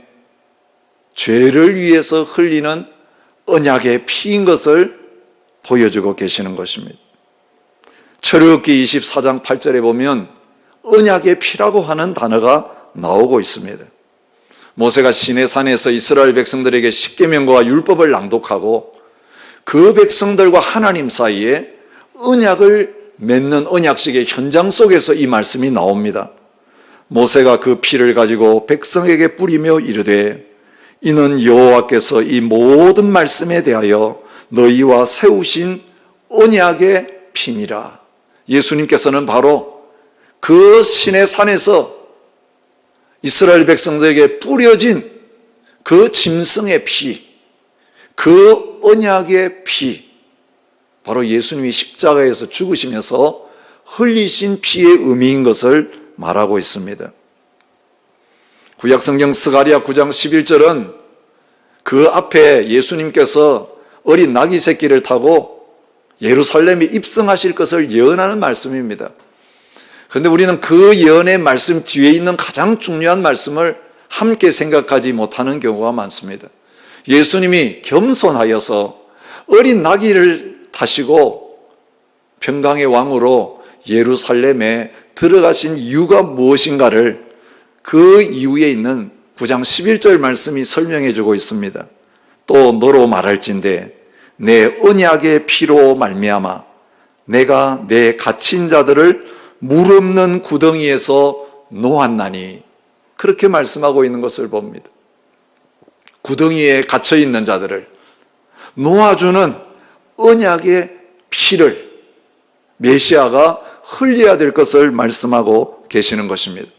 죄를 위해서 흘리는 언약의 피인 것을 보여주고 계시는 것입니다. 출애굽기 24장 8절에 보면 언약의 피라고 하는 단어가 나오고 있습니다. 모세가 시내산에서 이스라엘 백성들에게 십계명과 율법을 낭독하고 그 백성들과 하나님 사이에 언약을 맺는 언약식의 현장 속에서 이 말씀이 나옵니다. 모세가 그 피를 가지고 백성에게 뿌리며 이르되 이는 여호와께서 이 모든 말씀에 대하여 너희와 세우신 언약의 피니라. 예수님께서는 바로 그 시내산에서 이스라엘 백성들에게 뿌려진 그 짐승의 피, 그 언약의 피, 바로 예수님이 십자가에서 죽으시면서 흘리신 피의 의미인 것을 말하고 있습니다. 구약성경 스가랴 9장 11절은 그 앞에 예수님께서 어린 나귀 새끼를 타고 예루살렘에 입성하실 것을 예언하는 말씀입니다. 그런데 우리는 그 예언의 말씀 뒤에 있는 가장 중요한 말씀을 함께 생각하지 못하는 경우가 많습니다. 예수님이 겸손하여서 어린 나귀를 타시고 평강의 왕으로 예루살렘에 들어가신 이유가 무엇인가를 그 이후에 있는 9장 11절 말씀이 설명해 주고 있습니다. 또 너로 말할진대 내 언약의 피로 말미암아 내가 내 갇힌 자들을 물 없는 구덩이에서 놓았나니. 그렇게 말씀하고 있는 것을 봅니다. 구덩이에 갇혀 있는 자들을 놓아주는 언약의 피를 메시아가 흘려야 될 것을 말씀하고 계시는 것입니다.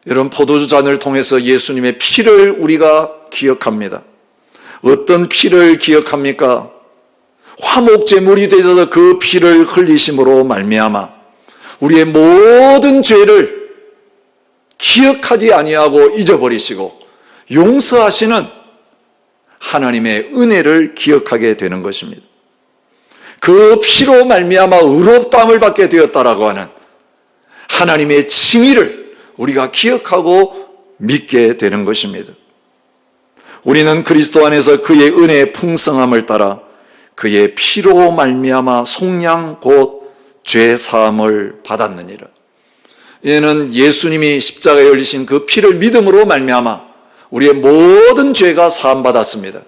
여러분, 포도주 잔을 통해서 예수님의 피를 우리가 기억합니다. 어떤 피를 기억합니까? 화목제물이 되어서 그 피를 흘리심으로 말미암아 우리의 모든 죄를 기억하지 아니하고 잊어버리시고 용서하시는 하나님의 은혜를 기억하게 되는 것입니다. 그 피로 말미암아 의롭다함을 받게 되었다라고 하는 하나님의 칭의를 우리가 기억하고 믿게 되는 것입니다. 우리는 그리스도 안에서 그의 은혜의 풍성함을 따라 그의 피로 말미암아 속량 곧 죄 사함을 받았느니라. 이는 예수님이 십자가에 열리신 그 피를 믿음으로 말미암아 우리의 모든 죄가 사함 받았습니다.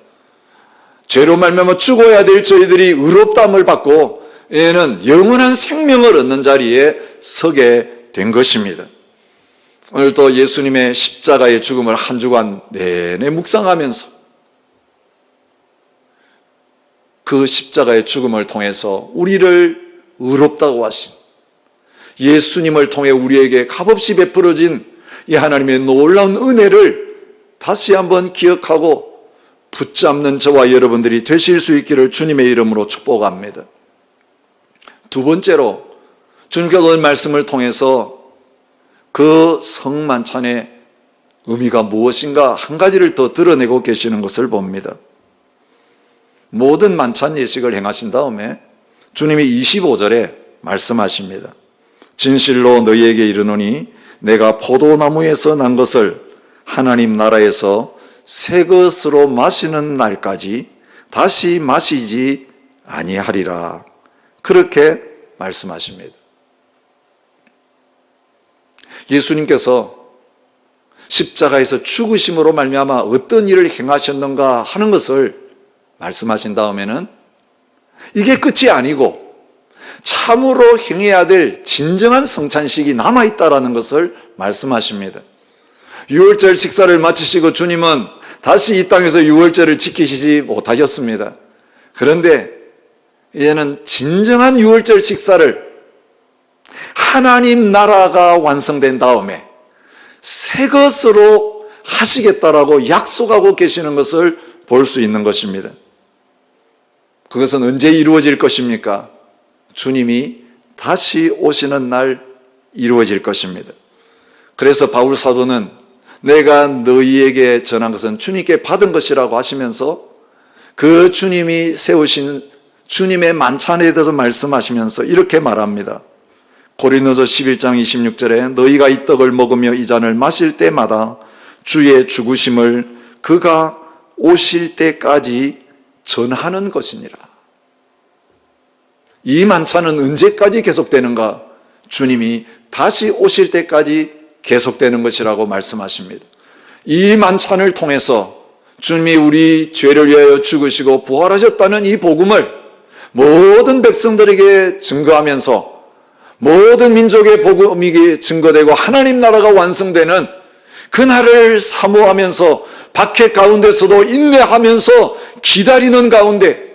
죄로 말미암아 죽어야 될 저희들이 의롭다함을 받고 이는 영원한 생명을 얻는 자리에 서게 된 것입니다. 오늘도 예수님의 십자가의 죽음을 한 주간 내내 묵상하면서 그 십자가의 죽음을 통해서 우리를 의롭다고 하신 예수님을 통해 우리에게 값없이 베풀어진 이 하나님의 놀라운 은혜를 다시 한번 기억하고 붙잡는 저와 여러분들이 되실 수 있기를 주님의 이름으로 축복합니다. 두 번째로 주님께서 오늘 말씀을 통해서 그 성만찬의 의미가 무엇인가 한 가지를 더 드러내고 계시는 것을 봅니다. 모든 만찬 예식을 행하신 다음에 주님이 25절에 말씀하십니다. 진실로 너희에게 이르노니 내가 포도나무에서 난 것을 하나님 나라에서 새 것으로 마시는 날까지 다시 마시지 아니하리라. 그렇게 말씀하십니다. 예수님께서 십자가에서 죽으심으로 말미암아 어떤 일을 행하셨는가 하는 것을 말씀하신 다음에는 이게 끝이 아니고 참으로 행해야 될 진정한 성찬식이 남아있다라는 것을 말씀하십니다. 유월절 식사를 마치시고 주님은 다시 이 땅에서 유월절을 지키시지 못하셨습니다. 그런데 이제는 진정한 유월절 식사를 하나님 나라가 완성된 다음에 새 것으로 하시겠다라고 약속하고 계시는 것을 볼 수 있는 것입니다. 그것은 언제 이루어질 것입니까? 주님이 다시 오시는 날 이루어질 것입니다. 그래서 바울 사도는 내가 너희에게 전한 것은 주님께 받은 것이라고 하시면서 그 주님이 세우신 주님의 만찬에 대해서 말씀하시면서 이렇게 말합니다. 고린도서 11장 26절에 너희가 이 떡을 먹으며 이 잔을 마실 때마다 주의 죽으심을 그가 오실 때까지 전하는 것이니라. 이 만찬은 언제까지 계속되는가? 주님이 다시 오실 때까지 계속되는 것이라고 말씀하십니다. 이 만찬을 통해서 주님이 우리 죄를 위하여 죽으시고 부활하셨다는 이 복음을 모든 백성들에게 증거하면서 모든 민족의 복음이 증거되고 하나님 나라가 완성되는 그날을 사모하면서 박해 가운데서도 인내하면서 기다리는 가운데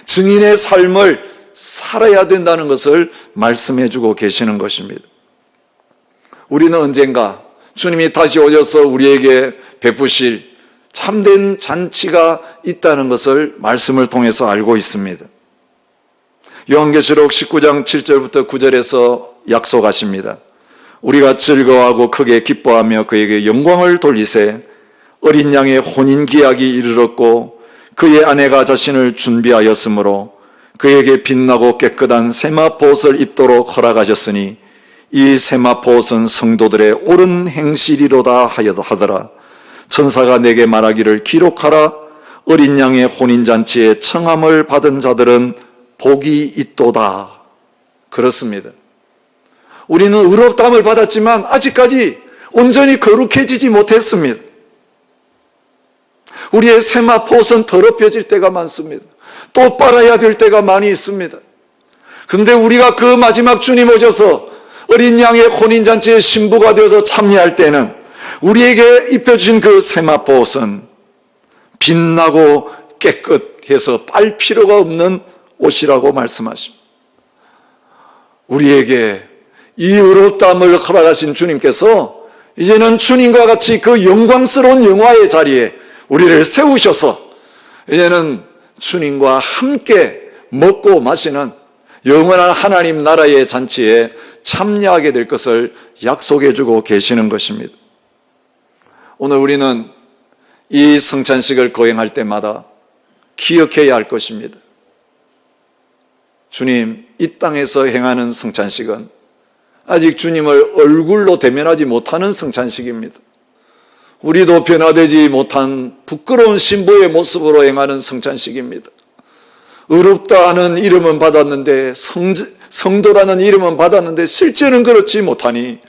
증인의 삶을 살아야 된다는 것을 말씀해 주고 계시는 것입니다. 우리는 언젠가 주님이 다시 오셔서 우리에게 베푸실 참된 잔치가 있다는 것을 말씀을 통해서 알고 있습니다. 요한계시록 19장 7절부터 9절에서 약속하십니다. 우리가 즐거워하고 크게 기뻐하며 그에게 영광을 돌리세 어린 양의 혼인기약이 이르렀고 그의 아내가 자신을 준비하였으므로 그에게 빛나고 깨끗한 세마포옷을 입도록 허락하셨으니 이 세마포옷은 성도들의 옳은 행실이로다 하더라. 천사가 내게 말하기를 기록하라. 어린 양의 혼인잔치에 청함을 받은 자들은 복이 있도다. 그렇습니다. 우리는 의롭다함을 받았지만 아직까지 온전히 거룩해지지 못했습니다. 우리의 세마포옷은 더럽혀질 때가 많습니다. 또 빨아야 될 때가 많이 있습니다. 그런데 우리가 그 마지막 주님 오셔서 어린 양의 혼인잔치의 신부가 되어서 참여할 때는 우리에게 입혀주신 그 세마포옷은 빛나고 깨끗해서 빨 필요가 없는 옷이라고 말씀하십니다. 우리에게 이 의롭다함을 허락하신 주님께서 이제는 주님과 같이 그 영광스러운 영화의 자리에 우리를 세우셔서 이제는 주님과 함께 먹고 마시는 영원한 하나님 나라의 잔치에 참여하게 될 것을 약속해 주고 계시는 것입니다. 오늘 우리는 이 성찬식을 거행할 때마다 기억해야 할 것입니다. 주님, 이 땅에서 행하는 성찬식은 아직 주님을 얼굴로 대면하지 못하는 성찬식입니다. 우리도 변화되지 못한 부끄러운 신부의 모습으로 행하는 성찬식입니다. 의롭다 하는 이름은 받았는데, 성도라는 이름은 받았는데 실제는 그렇지 못하니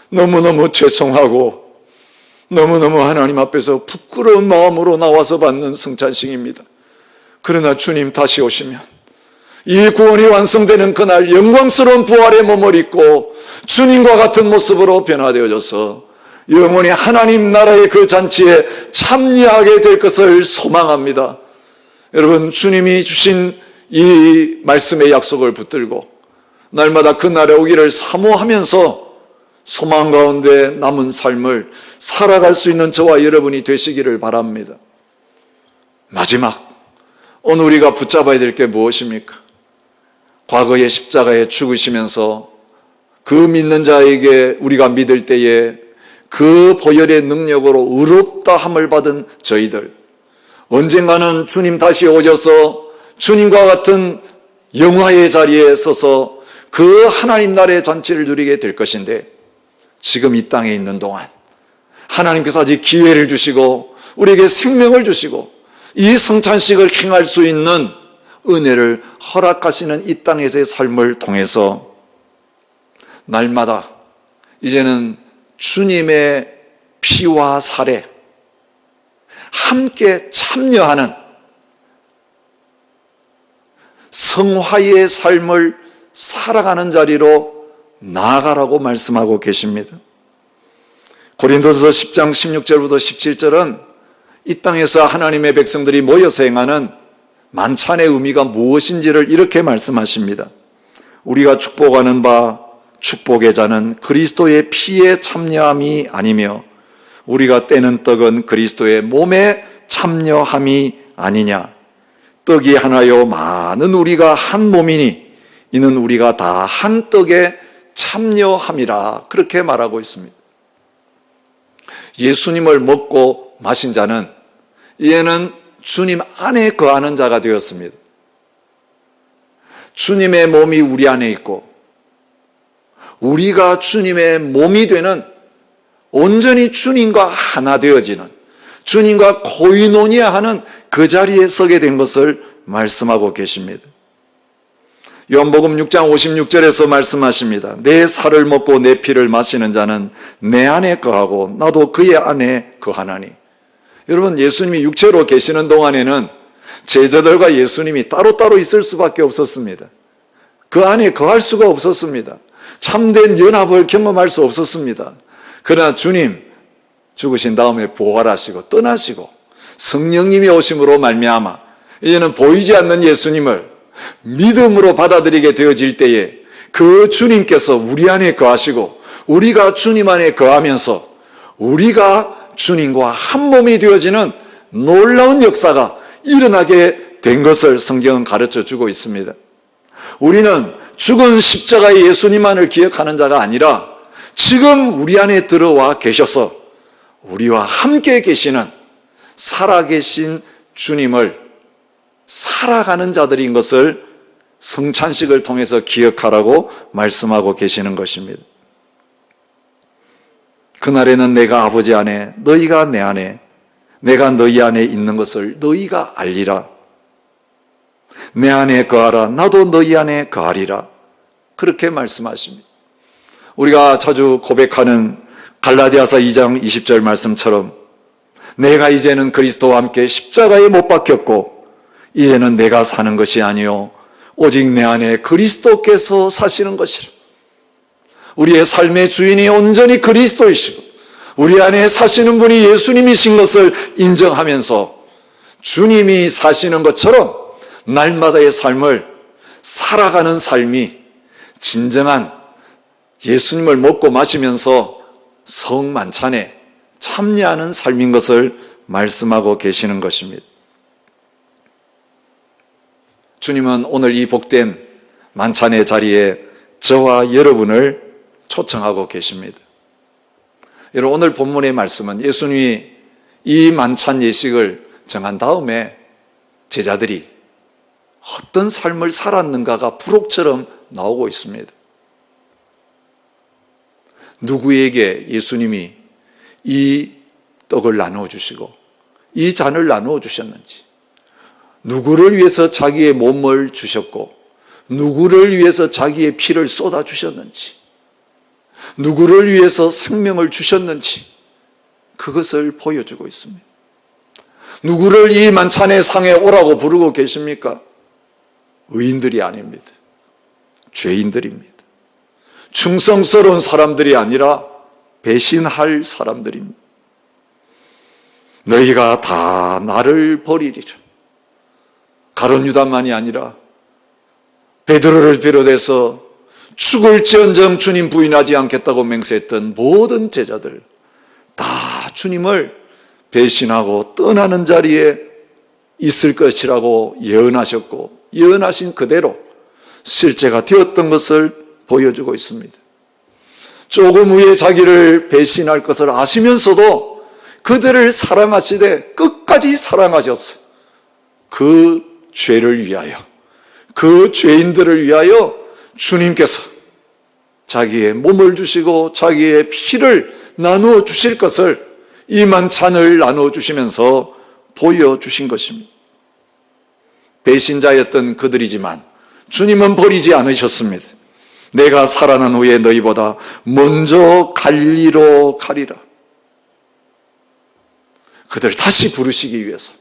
너무너무 죄송하고 너무너무 하나님 앞에서 부끄러운 마음으로 나와서 받는 성찬식입니다. 그러나 주님 다시 오시면 이 구원이 완성되는 그날 영광스러운 부활의 몸을 입고 주님과 같은 모습으로 변화되어져서 영원히 하나님 나라의 그 잔치에 참여하게 될 것을 소망합니다. 여러분, 주님이 주신 이 말씀의 약속을 붙들고 날마다 그날에 오기를 사모하면서 소망 가운데 남은 삶을 살아갈 수 있는 저와 여러분이 되시기를 바랍니다. 마지막, 오늘 우리가 붙잡아야 될 게 무엇입니까? 과거의 십자가에 죽으시면서 그 믿는 자에게 우리가 믿을 때에 그 보혈의 능력으로 의롭다함을 받은 저희들, 언젠가는 주님 다시 오셔서 주님과 같은 영화의 자리에 서서 그 하나님 나라의 잔치를 누리게 될 것인데, 지금 이 땅에 있는 동안 하나님께서 아직 기회를 주시고 우리에게 생명을 주시고 이 성찬식을 행할 수 있는 은혜를 허락하시는 이 땅에서의 삶을 통해서 날마다 이제는 주님의 피와 살에 함께 참여하는 성화의 삶을 살아가는 자리로 나아가라고 말씀하고 계십니다. 고린도서 10장 16절부터 17절은 이 땅에서 하나님의 백성들이 모여서 행하는 만찬의 의미가 무엇인지를 이렇게 말씀하십니다. 우리가 축복하는 바 축복의 자는 그리스도의 피에 참여함이 아니며 우리가 떼는 떡은 그리스도의 몸에 참여함이 아니냐. 떡이 하나요 많은 우리가 한 몸이니 이는 우리가 다 한 떡에 참여함이라, 그렇게 말하고 있습니다. 예수님을 먹고 마신 자는 이제는 주님 안에 거하는 자가 되었습니다. 주님의 몸이 우리 안에 있고 우리가 주님의 몸이 되는, 온전히 주님과 하나 되어지는, 주님과 코이노니아하는 그 자리에 서게 된 것을 말씀하고 계십니다. 요한복음 6장 56절에서 말씀하십니다. 내 살을 먹고 내 피를 마시는 자는 내 안에 거하고 나도 그의 안에 거하나니. 여러분, 예수님이 육체로 계시는 동안에는 제자들과 예수님이 따로따로 있을 수밖에 없었습니다. 그 안에 거할 수가 없었습니다. 참된 연합을 경험할 수 없었습니다. 그러나 주님 죽으신 다음에 부활하시고 떠나시고 성령님이 오심으로 말미암아 이제는 보이지 않는 예수님을 믿음으로 받아들이게 되어질 때에 그 주님께서 우리 안에 거하시고 우리가 주님 안에 거하면서 우리가 주님과 한 몸이 되어지는 놀라운 역사가 일어나게 된 것을 성경은 가르쳐 주고 있습니다. 우리는 죽은 십자가의 예수님만을 기억하는 자가 아니라 지금 우리 안에 들어와 계셔서 우리와 함께 계시는 살아계신 주님을 살아가는 자들인 것을 성찬식을 통해서 기억하라고 말씀하고 계시는 것입니다. 그날에는 내가 아버지 안에, 너희가 내 안에, 내가 너희 안에 있는 것을 너희가 알리라. 내 안에 거하라. 나도 너희 안에 거하리라. 그렇게 말씀하십니다. 우리가 자주 고백하는 갈라디아서 2장 20절 말씀처럼 내가 이제는 그리스도와 함께 십자가에 못 박혔고 이제는 내가 사는 것이 아니요 오직 내 안에 그리스도께서 사시는 것이라. 우리의 삶의 주인이 온전히 그리스도이시고 우리 안에 사시는 분이 예수님이신 것을 인정하면서 주님이 사시는 것처럼 날마다의 삶을 살아가는 삶이 진정한 예수님을 먹고 마시면서 성만찬에 참여하는 삶인 것을 말씀하고 계시는 것입니다. 주님은 오늘 이 복된 만찬의 자리에 저와 여러분을 초청하고 계십니다. 여러분, 오늘 본문의 말씀은 예수님이 이 만찬 예식을 정한 다음에 제자들이 어떤 삶을 살았는가가 부록처럼 나오고 있습니다. 누구에게 예수님이 이 떡을 나누어 주시고 이 잔을 나누어 주셨는지, 누구를 위해서 자기의 몸을 주셨고 누구를 위해서 자기의 피를 쏟아 주셨는지, 누구를 위해서 생명을 주셨는지 그것을 보여주고 있습니다. 누구를 이 만찬의 상에 오라고 부르고 계십니까? 의인들이 아닙니다. 죄인들입니다. 충성스러운 사람들이 아니라 배신할 사람들입니다. 너희가 다 나를 버리리라. 가룟 유다만이 아니라 베드로를 비롯해서 죽을지언정 주님 부인하지 않겠다고 맹세했던 모든 제자들 다 주님을 배신하고 떠나는 자리에 있을 것이라고 예언하셨고, 예언하신 그대로 실제가 되었던 것을 보여주고 있습니다. 조금 후에 자기를 배신할 것을 아시면서도 그들을 사랑하시되 끝까지 사랑하셨어. 그 죄를 위하여, 그 죄인들을 위하여 주님께서 자기의 몸을 주시고 자기의 피를 나누어 주실 것을 이 만찬을 나누어 주시면서 보여주신 것입니다. 배신자였던 그들이지만 주님은 버리지 않으셨습니다. 내가 살아난 후에 너희보다 먼저 갈리로 가리라. 그들을 다시 부르시기 위해서,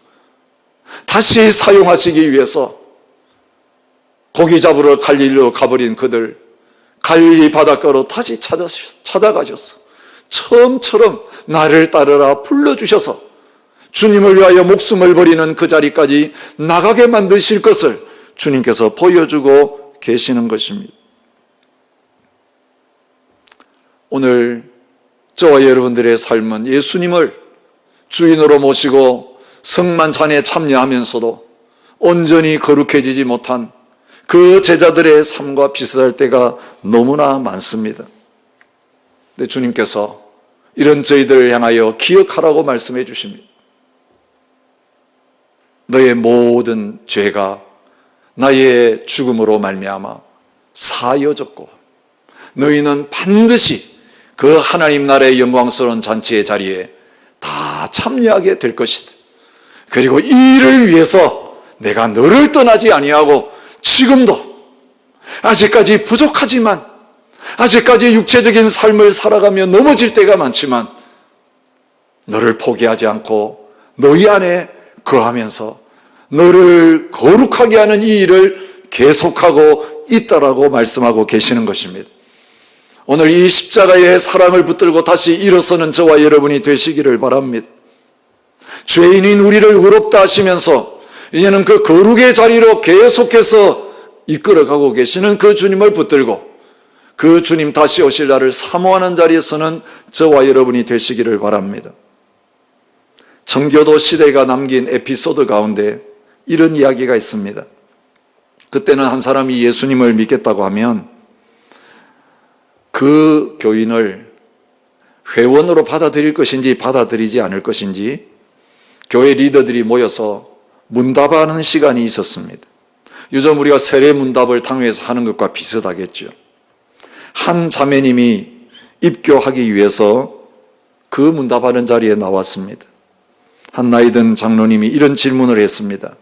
다시 사용하시기 위해서 고기 잡으러 갈릴리로 가버린 그들, 갈릴리 바닷가로 다시 찾아가셨어. 처음처럼 나를 따르라 불러주셔서 주님을 위하여 목숨을 버리는 그 자리까지 나가게 만드실 것을 주님께서 보여주고 계시는 것입니다. 오늘 저와 여러분들의 삶은 예수님을 주인으로 모시고 성만찬에 참여하면서도 온전히 거룩해지지 못한 그 제자들의 삶과 비슷할 때가 너무나 많습니다. 근데 주님께서 이런 저희들을 향하여 기억하라고 말씀해 주십니다. 너의 모든 죄가 나의 죽음으로 말미암아 사여졌고 너희는 반드시 그 하나님 나라의 영광스러운 잔치의 자리에 다 참여하게 될 것이다. 그리고 이 일을 위해서 내가 너를 떠나지 아니하고 지금도 아직까지 부족하지만, 아직까지 육체적인 삶을 살아가며 넘어질 때가 많지만 너를 포기하지 않고 너희 안에 거하면서 너를 거룩하게 하는 이 일을 계속하고 있다라고 말씀하고 계시는 것입니다. 오늘 이 십자가의 사랑을 붙들고 다시 일어서는 저와 여러분이 되시기를 바랍니다. 죄인인 우리를 의롭다 하시면서 이제는 그 거룩의 자리로 계속해서 이끌어가고 계시는 그 주님을 붙들고 그 주님 다시 오실 날을 사모하는 자리에서는 저와 여러분이 되시기를 바랍니다. 청교도 시대가 남긴 에피소드 가운데 이런 이야기가 있습니다. 그때는 한 사람이 예수님을 믿겠다고 하면 그 교인을 회원으로 받아들일 것인지 받아들이지 않을 것인지 교회 리더들이 모여서 문답하는 시간이 있었습니다. 요즘 우리가 세례 문답을 당회에서 하는 것과 비슷하겠죠. 한 자매님이 입교하기 위해서 그 문답하는 자리에 나왔습니다. 한 나이든 장로님이 이런 질문을 했습니다.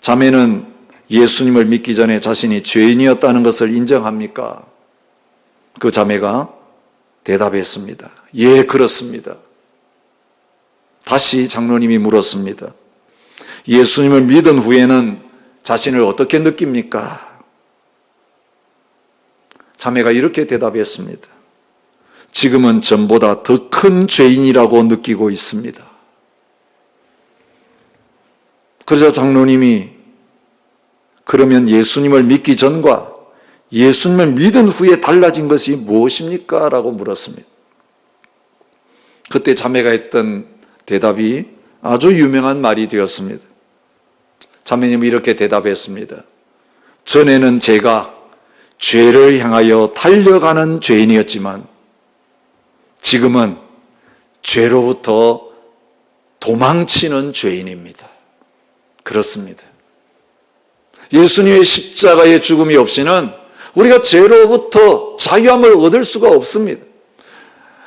자매는 예수님을 믿기 전에 자신이 죄인이었다는 것을 인정합니까? 그 자매가 대답했습니다. 예, 그렇습니다. 다시 장로님이 물었습니다. 예수님을 믿은 후에는 자신을 어떻게 느낍니까? 자매가 이렇게 대답했습니다. 지금은 전보다 더 큰 죄인이라고 느끼고 있습니다. 그러자 장로님이 그러면 예수님을 믿기 전과 예수님을 믿은 후에 달라진 것이 무엇입니까? 라고 물었습니다. 그때 자매가 했던 대답이 아주 유명한 말이 되었습니다. 자매님이 이렇게 대답했습니다. 전에는 제가 죄를 향하여 달려가는 죄인이었지만 지금은 죄로부터 도망치는 죄인입니다. 그렇습니다. 예수님의 십자가의 죽음이 없이는 우리가 죄로부터 자유함을 얻을 수가 없습니다.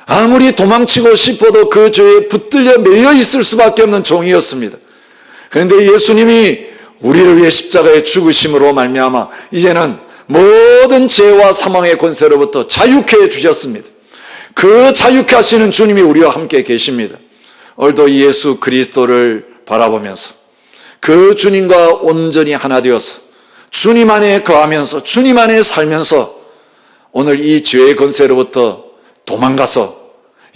아무리 도망치고 싶어도 그 죄에 붙들려 매여 있을 수밖에 없는 종이었습니다. 그런데 예수님이 우리를 위해 십자가에 죽으심으로 말미암아 이제는 모든 죄와 사망의 권세로부터 자유케 해 주셨습니다. 그 자유케 하시는 주님이 우리와 함께 계십니다. 오늘도 예수 그리스도를 바라보면서 그 주님과 온전히 하나 되어서 주님 안에 거하면서 주님 안에 살면서 오늘 이 죄의 권세로부터 도망가서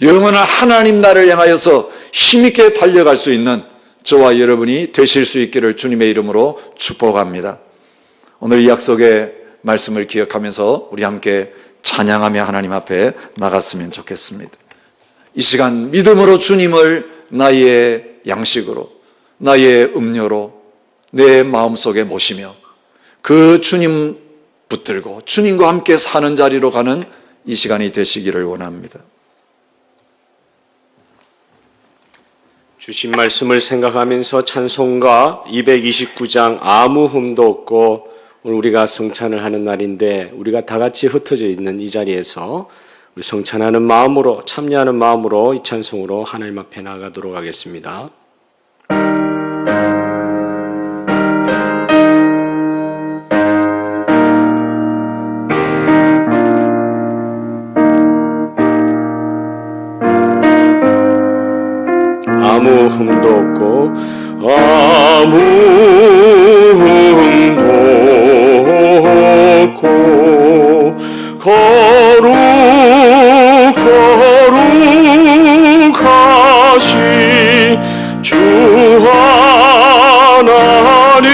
영원한 하나님 나라를 향하여서 힘있게 달려갈 수 있는 저와 여러분이 되실 수 있기를 주님의 이름으로 축복합니다. 오늘 이 약속의 말씀을 기억하면서 우리 함께 찬양하며 하나님 앞에 나갔으면 좋겠습니다. 이 시간 믿음으로 주님을 나의 양식으로, 나의 음료로 내 마음속에 모시며 그 주님 붙들고 주님과 함께 사는 자리로 가는 이 시간이 되시기를 원합니다. 주신 말씀을 생각하면서 찬송가 229장 아무 흠도 없고 오늘 우리가 성찬을 하는 날인데 우리가 다 같이 흩어져 있는 이 자리에서 우리 성찬하는 마음으로 참여하는 마음으로 이 찬송으로 하나님 앞에 나가도록 하겠습니다. 아무 흠도 없고 아무 흠도 없고 거룩하신 주 하나님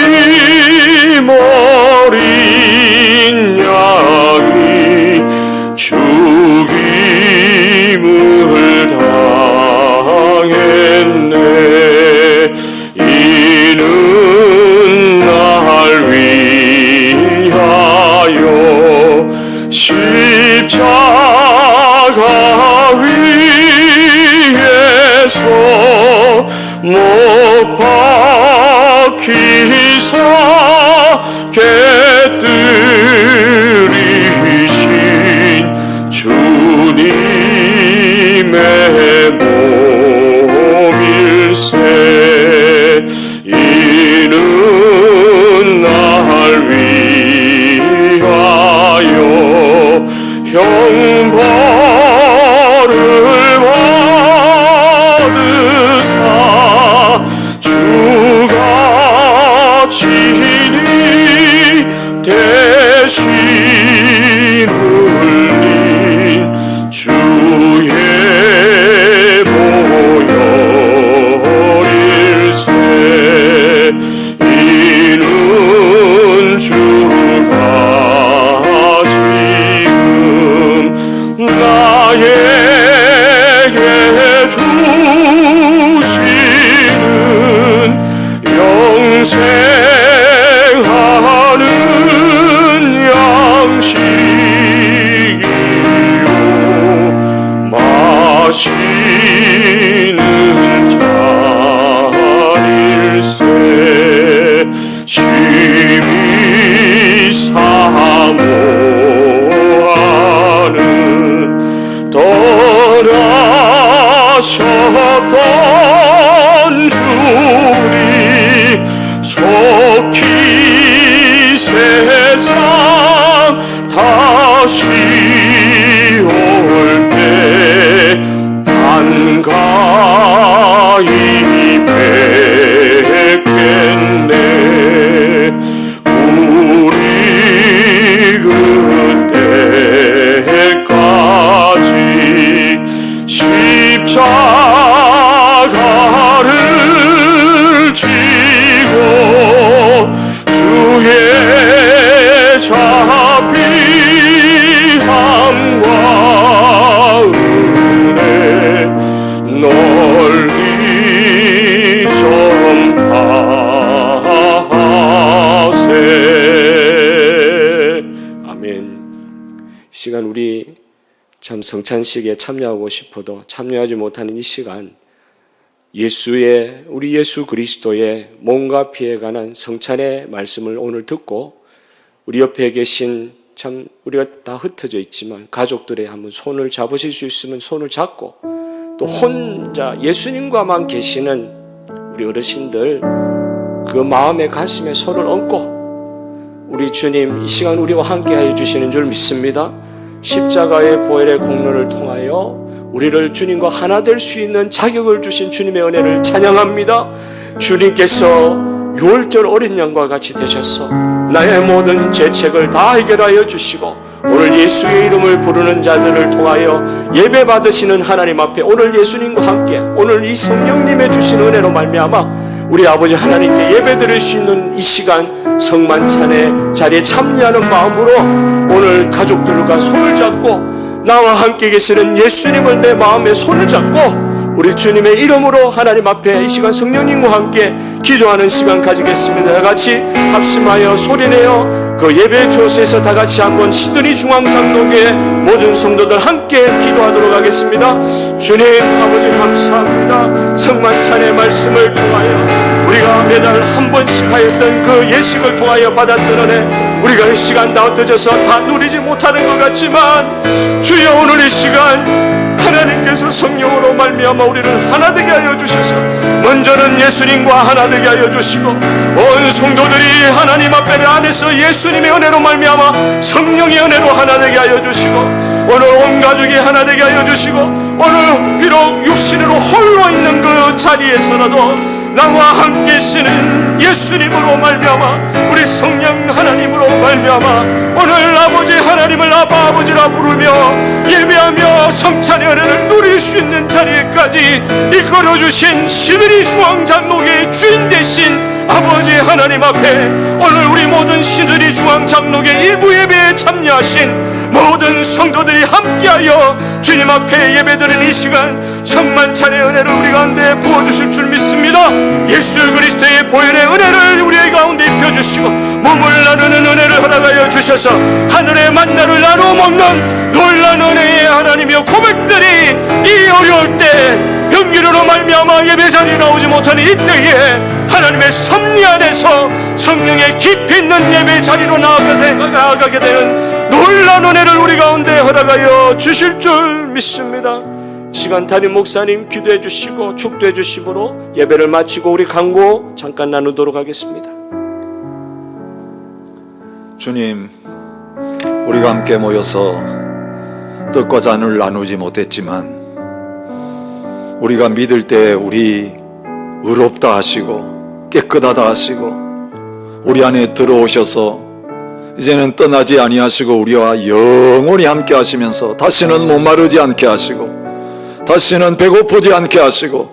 어린 양이 죽임을 당했네. 이는 날 위하여 십자가 위에서 못 박히사 깨뜨리신 주님의 몸일세. 이는 날 위하여 형벌을 받으사 주가 친히 대신 흘린 주의 보혈일세. 이는 주가 지금 나에게 주시는 영생하는 양식이요 마시는 잔일세. 심히 사모하는 떠나셨던 주님 속히 세상 다시 올 때 반가이 뵙겠네. 우리 그때까지 십자가를 지고 주의 자비함과 은혜 널리 전파하세. 아멘. 이 시간 우리 참 성찬식에 참여하고 싶어도 참여하지 못하는 이 시간 우리 예수 그리스도의 몸과 피에 관한 성찬의 말씀을 오늘 듣고 우리 옆에 계신 참 우리가 다 흩어져 있지만 가족들의 한번 손을 잡으실 수 있으면 손을 잡고, 또 혼자 예수님과만 계시는 우리 어르신들 그 마음의 가슴에 손을 얹고, 우리 주님 이 시간 우리와 함께 해 주시는 줄 믿습니다. 십자가의 보혈의 공로를 통하여 우리를 주님과 하나 될 수 있는 자격을 주신 주님의 은혜를 찬양합니다. 주님께서 6월절 어린 양과 같이 되셔서 나의 모든 죄책을 다 해결하여 주시고, 오늘 예수의 이름을 부르는 자들을 통하여 예배 받으시는 하나님 앞에 오늘 예수님과 함께, 오늘 이 성령님의 주신 은혜로 말미암아 우리 아버지 하나님께 예배 드릴 수 있는 이 시간 성만찬의 자리에 참여하는 마음으로 오늘 가족들과 손을 잡고, 나와 함께 계시는 예수님을 내 마음에 손을 잡고 우리 주님의 이름으로 하나님 앞에 이 시간 성령님과 함께 기도하는 시간 가지겠습니다. 다 같이 합심하여 소리내어 그 예배 조수에서 다 같이 한번 시드니 중앙장로교회 모든 성도들 함께 기도하도록 하겠습니다. 주님 아버지 감사합니다. 성만찬의 말씀을 통하여 우리가 매달 한 번씩 하였던 그 예식을 통하여 받았던 은혜, 우리가 이 시간 다 흩어져서 다 누리지 못하는 것 같지만 주여 오늘 이 시간 하나님께서 성령으로 말미암아 우리를 하나 되게 하여 주셔서, 먼저는 예수님과 하나 되게 하여 주시고, 온 성도들이 하나님 앞에 안에서 예수님의 은혜로 말미암아 성령의 은혜로 하나 되게 하여 주시고, 오늘 온 가족이 하나 되게 하여 주시고, 오늘 비록 육신으로 홀로 있는 그 자리에서라도 나와 함께 계시는 예수님으로 말미암아 우리 성령 하나님으로 말미암아 오늘 아버지 하나님을 아빠 아버지라 부르며 예배하며 성찬의 은혜를 누릴 수 있는 자리에까지 이끌어주신 시드니 중앙장로교의 주인 되신 아버지 하나님 앞에 오늘 우리 모든 시드니 중앙장로교회 일부 예배에 참여하신 모든 성도들이 함께하여 주님 앞에 예배드리는 이 시간 성만찬의 은혜를 우리 가운데 부어주실 줄 믿습니다. 예수 그리스도의 보혈의 은혜를 우리 가운데 입혀주시고 몸을 나누는 은혜를 허락하여 주셔서 하늘의 만나를 나누어 먹는 놀라운 은혜의 하나님이여, 고백들이 이 어려울 때 병기로로 말미암아 예배 자리에 나오지 못하는 이 때에 하나님의 섭리 안에서 성령의 깊이 있는 예배 자리로 나아가게 되는 놀라운 은혜를 우리 가운데 허락하여 주실 줄 믿습니다. 시간 담임 목사님 기도해 주시고 축도해 주심으로 예배를 마치고 우리 강구 잠깐 나누도록 하겠습니다. 주님, 우리가 함께 모여서 떡과 잔을 나누지 못했지만 우리가 믿을 때 우리 의롭다 하시고 깨끗하다 하시고 우리 안에 들어오셔서 이제는 떠나지 아니하시고 우리와 영원히 함께 하시면서 다시는 목마르지 않게 하시고 다시는 배고프지 않게 하시고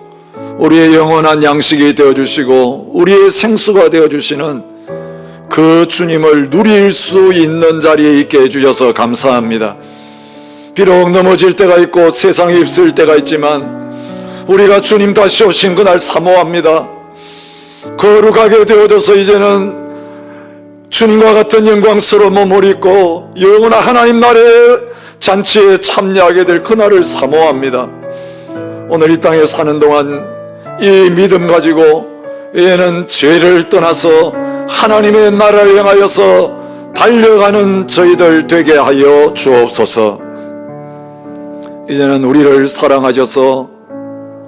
우리의 영원한 양식이 되어주시고 우리의 생수가 되어주시는 그 주님을 누릴 수 있는 자리에 있게 해주셔서 감사합니다. 비록 넘어질 때가 있고 세상에 입술 때가 있지만 우리가 주님 다시 오신 그날 사모합니다. 거룩하게 되어져서 이제는 주님과 같은 영광스러운 몸을 입고 영원한 하나님 나라의 잔치에 참여하게 될 그날을 사모합니다. 오늘 이 땅에 사는 동안 이 믿음 가지고 얘는 죄를 떠나서 하나님의 나라를 향하여서 달려가는 저희들 되게 하여 주옵소서. 이제는 우리를 사랑하셔서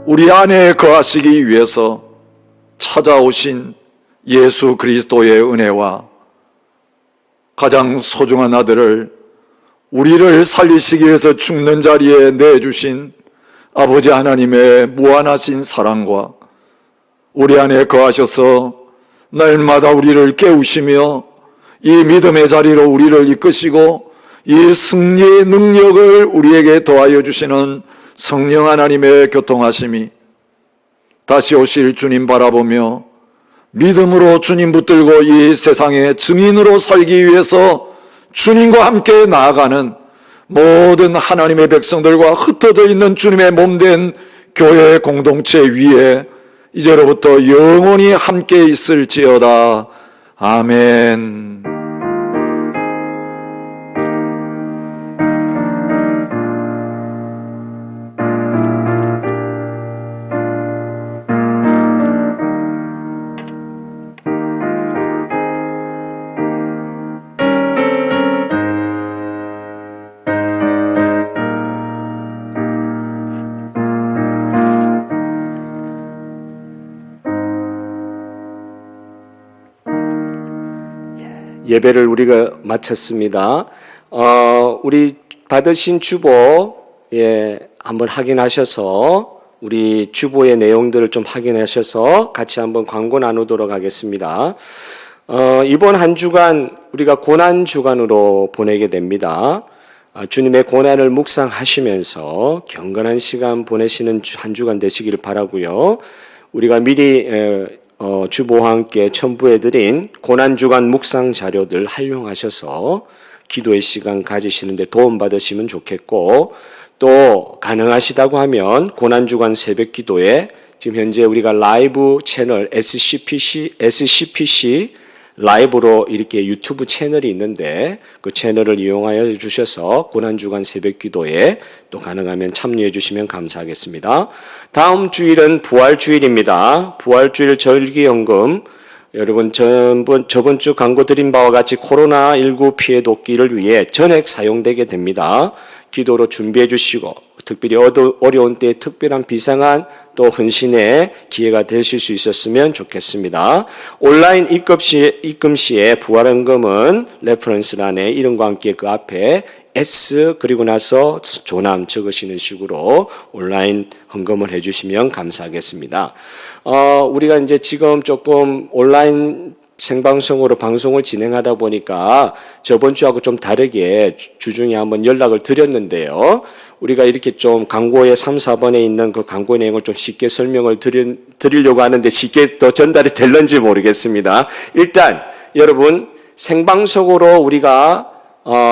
우리 안에 거하시기 위해서 찾아오신 예수 그리스도의 은혜와 가장 소중한 아들을 우리를 살리시기 위해서 죽는 자리에 내주신 아버지 하나님의 무한하신 사랑과 우리 안에 거하셔서 날마다 우리를 깨우시며 이 믿음의 자리로 우리를 이끄시고 이 승리의 능력을 우리에게 더하여 주시는 성령 하나님의 교통하심이 다시 오실 주님 바라보며 믿음으로 주님 붙들고 이 세상의 증인으로 살기 위해서 주님과 함께 나아가는 모든 하나님의 백성들과 흩어져 있는 주님의 몸된 교회 공동체 위에 이제로부터 영원히 함께 있을지어다. 아멘. 예배를 우리가 마쳤습니다. 우리 받으신 주보, 한번 확인하셔서 우리 주보의 내용들을 좀 확인하셔서 같이 한번 광고 나누도록 하겠습니다. 이번 한 주간 우리가 고난 주간으로 보내게 됩니다. 주님의 고난을 묵상하시면서 경건한 시간 보내시는 한 주간 되시기를 바라고요. 우리가 미리 주보와 함께 첨부해드린 고난주간 묵상 자료들 활용하셔서 기도의 시간 가지시는데 도움받으시면 좋겠고, 또 가능하시다고 하면 고난주간 새벽기도에 지금 현재 우리가 라이브 채널 SCPC 라이브로 이렇게 유튜브 채널이 있는데 그 채널을 이용하여 주셔서 고난주간 새벽기도에 또 가능하면 참여해 주시면 감사하겠습니다. 다음 주일은 부활주일입니다. 부활주일 절기연금, 여러분 저번 주 광고 드린 바와 같이 코로나19 피해 돕기를 위해 전액 사용되게 됩니다. 기도로 준비해 주시고 특별히 어려운 때에 특별한 비상한 또 헌신의 기회가 되실 수 있었으면 좋겠습니다. 온라인 입금 시에 부활헌금은 레퍼런스란에 이름과 함께 그 앞에 S 그리고 나서 조남 적으시는 식으로 온라인 헌금을 해주시면 감사하겠습니다. 우리가 이제 지금 조금 온라인 생방송으로 방송을 진행하다 보니까 저번 주하고 좀 다르게 주중에 한번 연락을 드렸는데요. 우리가 이렇게 좀 광고의 3, 4번에 있는 그 광고 내용을 좀 쉽게 설명을 드리려고 하는데 쉽게 더 전달이 될런지 모르겠습니다. 일단 여러분 생방송으로 우리가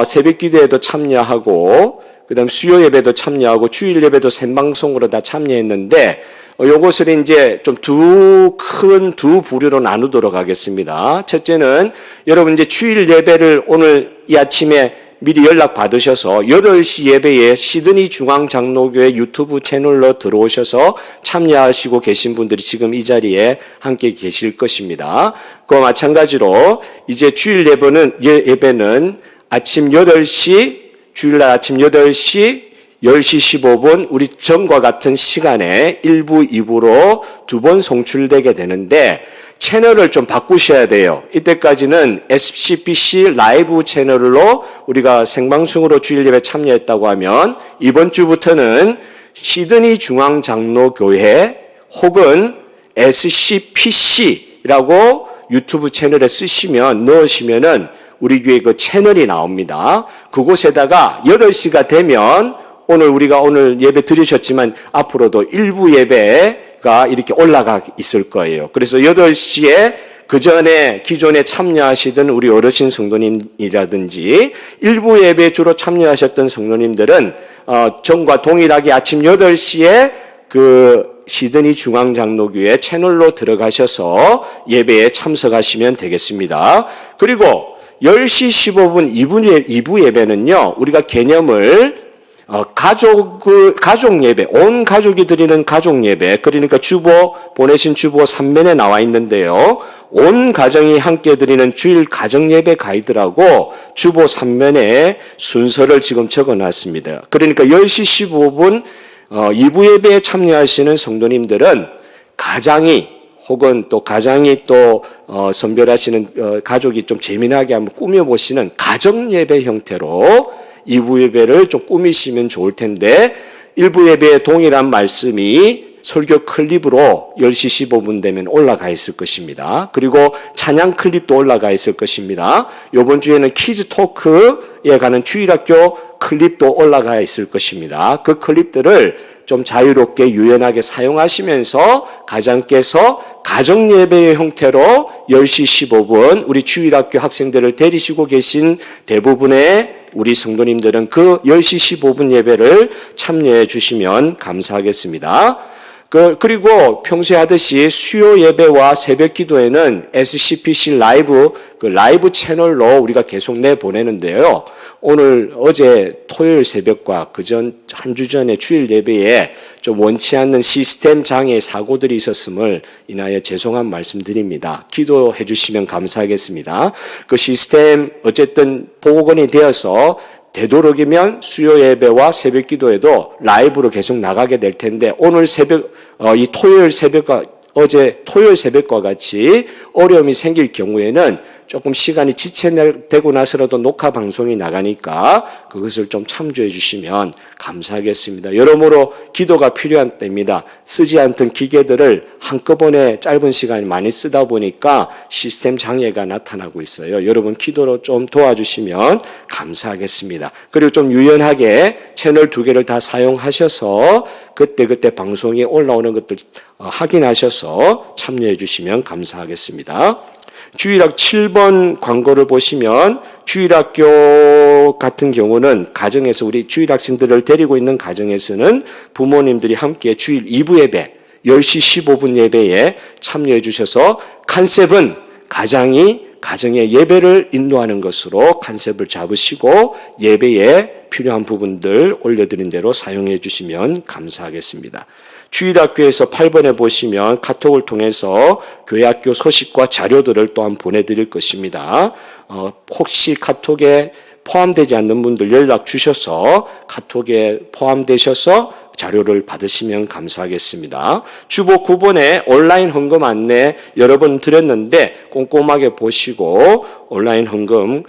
새벽 기도에도 참여하고 그다음 수요 예배도 참여하고 주일 예배도 생방송으로 다 참여했는데 요것을 이제 좀 두 부류로 나누도록 하겠습니다. 첫째는 여러분 이제 주일 예배를 오늘 이 아침에 미리 연락 받으셔서 8시 예배에 시드니 중앙장로교회 유튜브 채널로 들어오셔서 참여하시고 계신 분들이 지금 이 자리에 함께 계실 것입니다. 그와 마찬가지로 이제 주일 예배는 아침 8시, 주일날 아침 8시, 10시 15분 우리 전과 같은 시간에 1부, 2부로 두 번 송출되게 되는데 채널을 좀 바꾸셔야 돼요. 이때까지는 SCPC 라이브 채널로 우리가 생방송으로 주일 예배 참여했다고 하면 이번 주부터는 시드니 중앙장로교회 혹은 SCPC라고 유튜브 채널에 넣으시면은 우리 교회 그 채널이 나옵니다. 그곳에다가 8시가 되면 오늘 예배 드리셨지만 앞으로도 일부 예배가 이렇게 올라가 있을 거예요. 그래서 8시에 그 전에 기존에 참여하시던 우리 어르신 성도님이라든지 일부 예배에 주로 참여하셨던 성도님들은 전과 동일하게 아침 8시에 그 시드니 중앙장로교회 채널로 들어가셔서 예배에 참석하시면 되겠습니다. 그리고 10시 15분 2부 예배는요, 우리가 개념을 가족 예배, 온 가족이 드리는 가족 예배, 그러니까 보내신 주보 3면에 나와 있는데요. 온 가정이 함께 드리는 주일 가정 예배 가이드라고 주보 3면에 순서를 지금 적어 놨습니다. 그러니까 10시 15분 2부 예배에 참여하시는 성도님들은 가장이 선별하시는 가족이 좀 재미나게 한번 꾸며보시는 가정 예배 형태로 2부 예배를 좀 꾸미시면 좋을 텐데 1부 예배에 동일한 말씀이 설교 클립으로 10시 15분 되면 올라가 있을 것입니다. 그리고 찬양 클립도 올라가 있을 것입니다. 이번 주에는 키즈 토크에 가는 주일학교 클립도 올라가 있을 것입니다. 그 클립들을 좀 자유롭게 유연하게 사용하시면서 가장께서 가정 예배의 형태로 10시 15분 우리 주일학교 학생들을 데리시고 계신 대부분의 우리 성도님들은 그 10시 15분 예배를 참여해 주시면 감사하겠습니다. 그리고 평소에 하듯이 수요 예배와 새벽 기도에는 SCPC 라이브 채널로 우리가 계속 내보내는데요. 어제 토요일 새벽과 한 주 전에 주일 예배에 좀 원치 않는 시스템 장애 사고들이 있었음을 인하여 죄송한 말씀드립니다. 기도해 주시면 감사하겠습니다. 그 시스템 어쨌든 복원이 되어서 되도록이면 수요 예배와 새벽 기도에도 라이브로 계속 나가게 될 텐데 어제 토요일 새벽과 같이 어려움이 생길 경우에는 조금 시간이 지체되고 나서라도 녹화 방송이 나가니까 그것을 좀 참조해 주시면 감사하겠습니다. 여러모로 기도가 필요한 때입니다. 쓰지 않던 기계들을 한꺼번에 짧은 시간에 많이 쓰다 보니까 시스템 장애가 나타나고 있어요. 여러분 기도로 좀 도와주시면 감사하겠습니다. 그리고 좀 유연하게 채널 2개를 다 사용하셔서 그때 방송이 올라오는 것들 확인하셔서 참여해 주시면 감사하겠습니다. 주일학 7번 광고를 보시면 주일학교 같은 경우는 가정에서 우리 주일학생들을 데리고 있는 가정에서는 부모님들이 함께 주일 2부 예배 10시 15분 예배에 참여해 주셔서 컨셉은 가정의 예배를 인도하는 것으로 컨셉을 잡으시고 예배에 필요한 부분들 올려드린 대로 사용해 주시면 감사하겠습니다. 주일학교에서 8번에 보시면 카톡을 통해서 교회학교 소식과 자료들을 또한 보내드릴 것입니다. 혹시 카톡에 포함되지 않는 분들 연락 주셔서 카톡에 포함되셔서 자료를 받으시면 감사하겠습니다. 주보 9번에 온라인 헌금 안내 여러 번 드렸는데 꼼꼼하게 보시고 온라인 헌금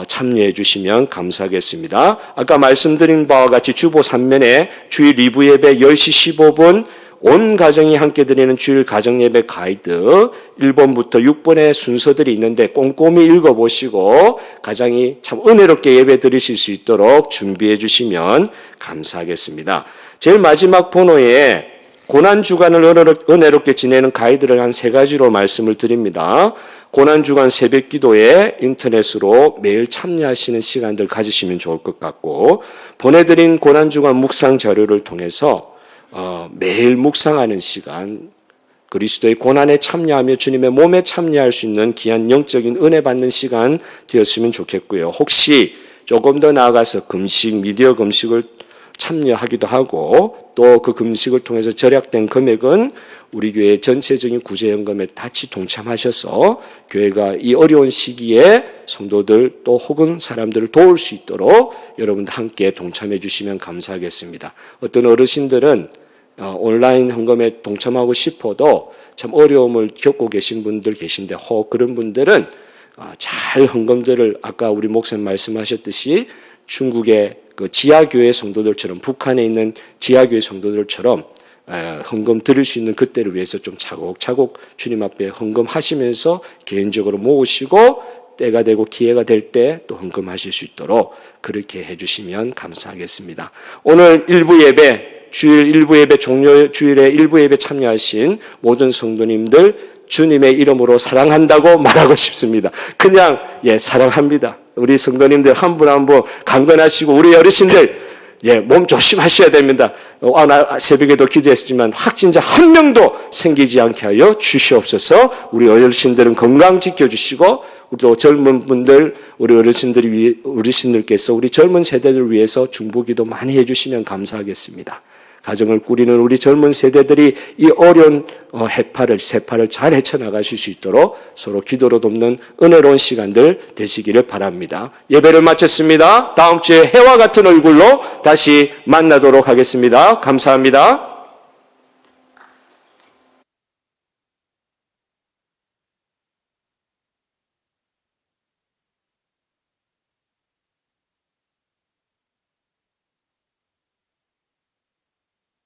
참여해 주시면 감사하겠습니다. 아까 말씀드린 바와 같이 주보 3면에 주일 2부 예배 10시 15분 온 가정이 함께 드리는 주일 가정예배 가이드 1번부터 6번의 순서들이 있는데 꼼꼼히 읽어보시고 가정이 참 은혜롭게 예배 드리실 수 있도록 준비해 주시면 감사하겠습니다. 제일 마지막 번호에 고난주간을 은혜롭게 지내는 가이드를 한 3가지로 말씀을 드립니다. 고난주간 새벽기도에 인터넷으로 매일 참여하시는 시간들 가지시면 좋을 것 같고 보내드린 고난주간 묵상 자료를 통해서 매일 묵상하는 시간, 그리스도의 고난에 참여하며 주님의 몸에 참여할 수 있는 귀한 영적인 은혜 받는 시간 되었으면 좋겠고요. 혹시 조금 더 나아가서 미디어 금식을 참여하기도 하고 또 그 금식을 통해서 절약된 금액은 우리 교회 전체적인 구제연금에 같이 동참하셔서 교회가 이 어려운 시기에 성도들 또 혹은 사람들을 도울 수 있도록 여러분들 함께 동참해 주시면 감사하겠습니다. 어떤 어르신들은 온라인 헌금에 동참하고 싶어도 참 어려움을 겪고 계신 분들 계신데 그런 분들은 잘 헌금들을 아까 우리 목사님 말씀하셨듯이 중국의 그 지하교회 성도들처럼 북한에 있는 지하교회 성도들처럼 헌금 드릴 수 있는 그때를 위해서 좀 차곡차곡 주님 앞에 헌금하시면서 개인적으로 모으시고 때가 되고 기회가 될 때 또 헌금하실 수 있도록 그렇게 해주시면 감사하겠습니다. 오늘 주일 일부 예배 주일에 일부 예배 참여하신 모든 성도님들 주님의 이름으로 사랑한다고 말하고 싶습니다. 그냥 사랑합니다. 우리 성도님들 한 분 한 분 강건하시고 우리 어르신들 몸 조심하셔야 됩니다. 나 새벽에도 기도했지만 확진자 한 명도 생기지 않게 하여 주시옵소서. 우리 어르신들은 건강 지켜주시고 또 젊은 분들 우리 어르신들께서 우리 젊은 세대들 위해서 중보기도 많이 해주시면 감사하겠습니다. 가정을 꾸리는 우리 젊은 세대들이 이 어려운 세파를 잘 헤쳐나가실 수 있도록 서로 기도로 돕는 은혜로운 시간들 되시기를 바랍니다. 예배를 마쳤습니다. 다음 주에 해와 같은 얼굴로 다시 만나도록 하겠습니다. 감사합니다.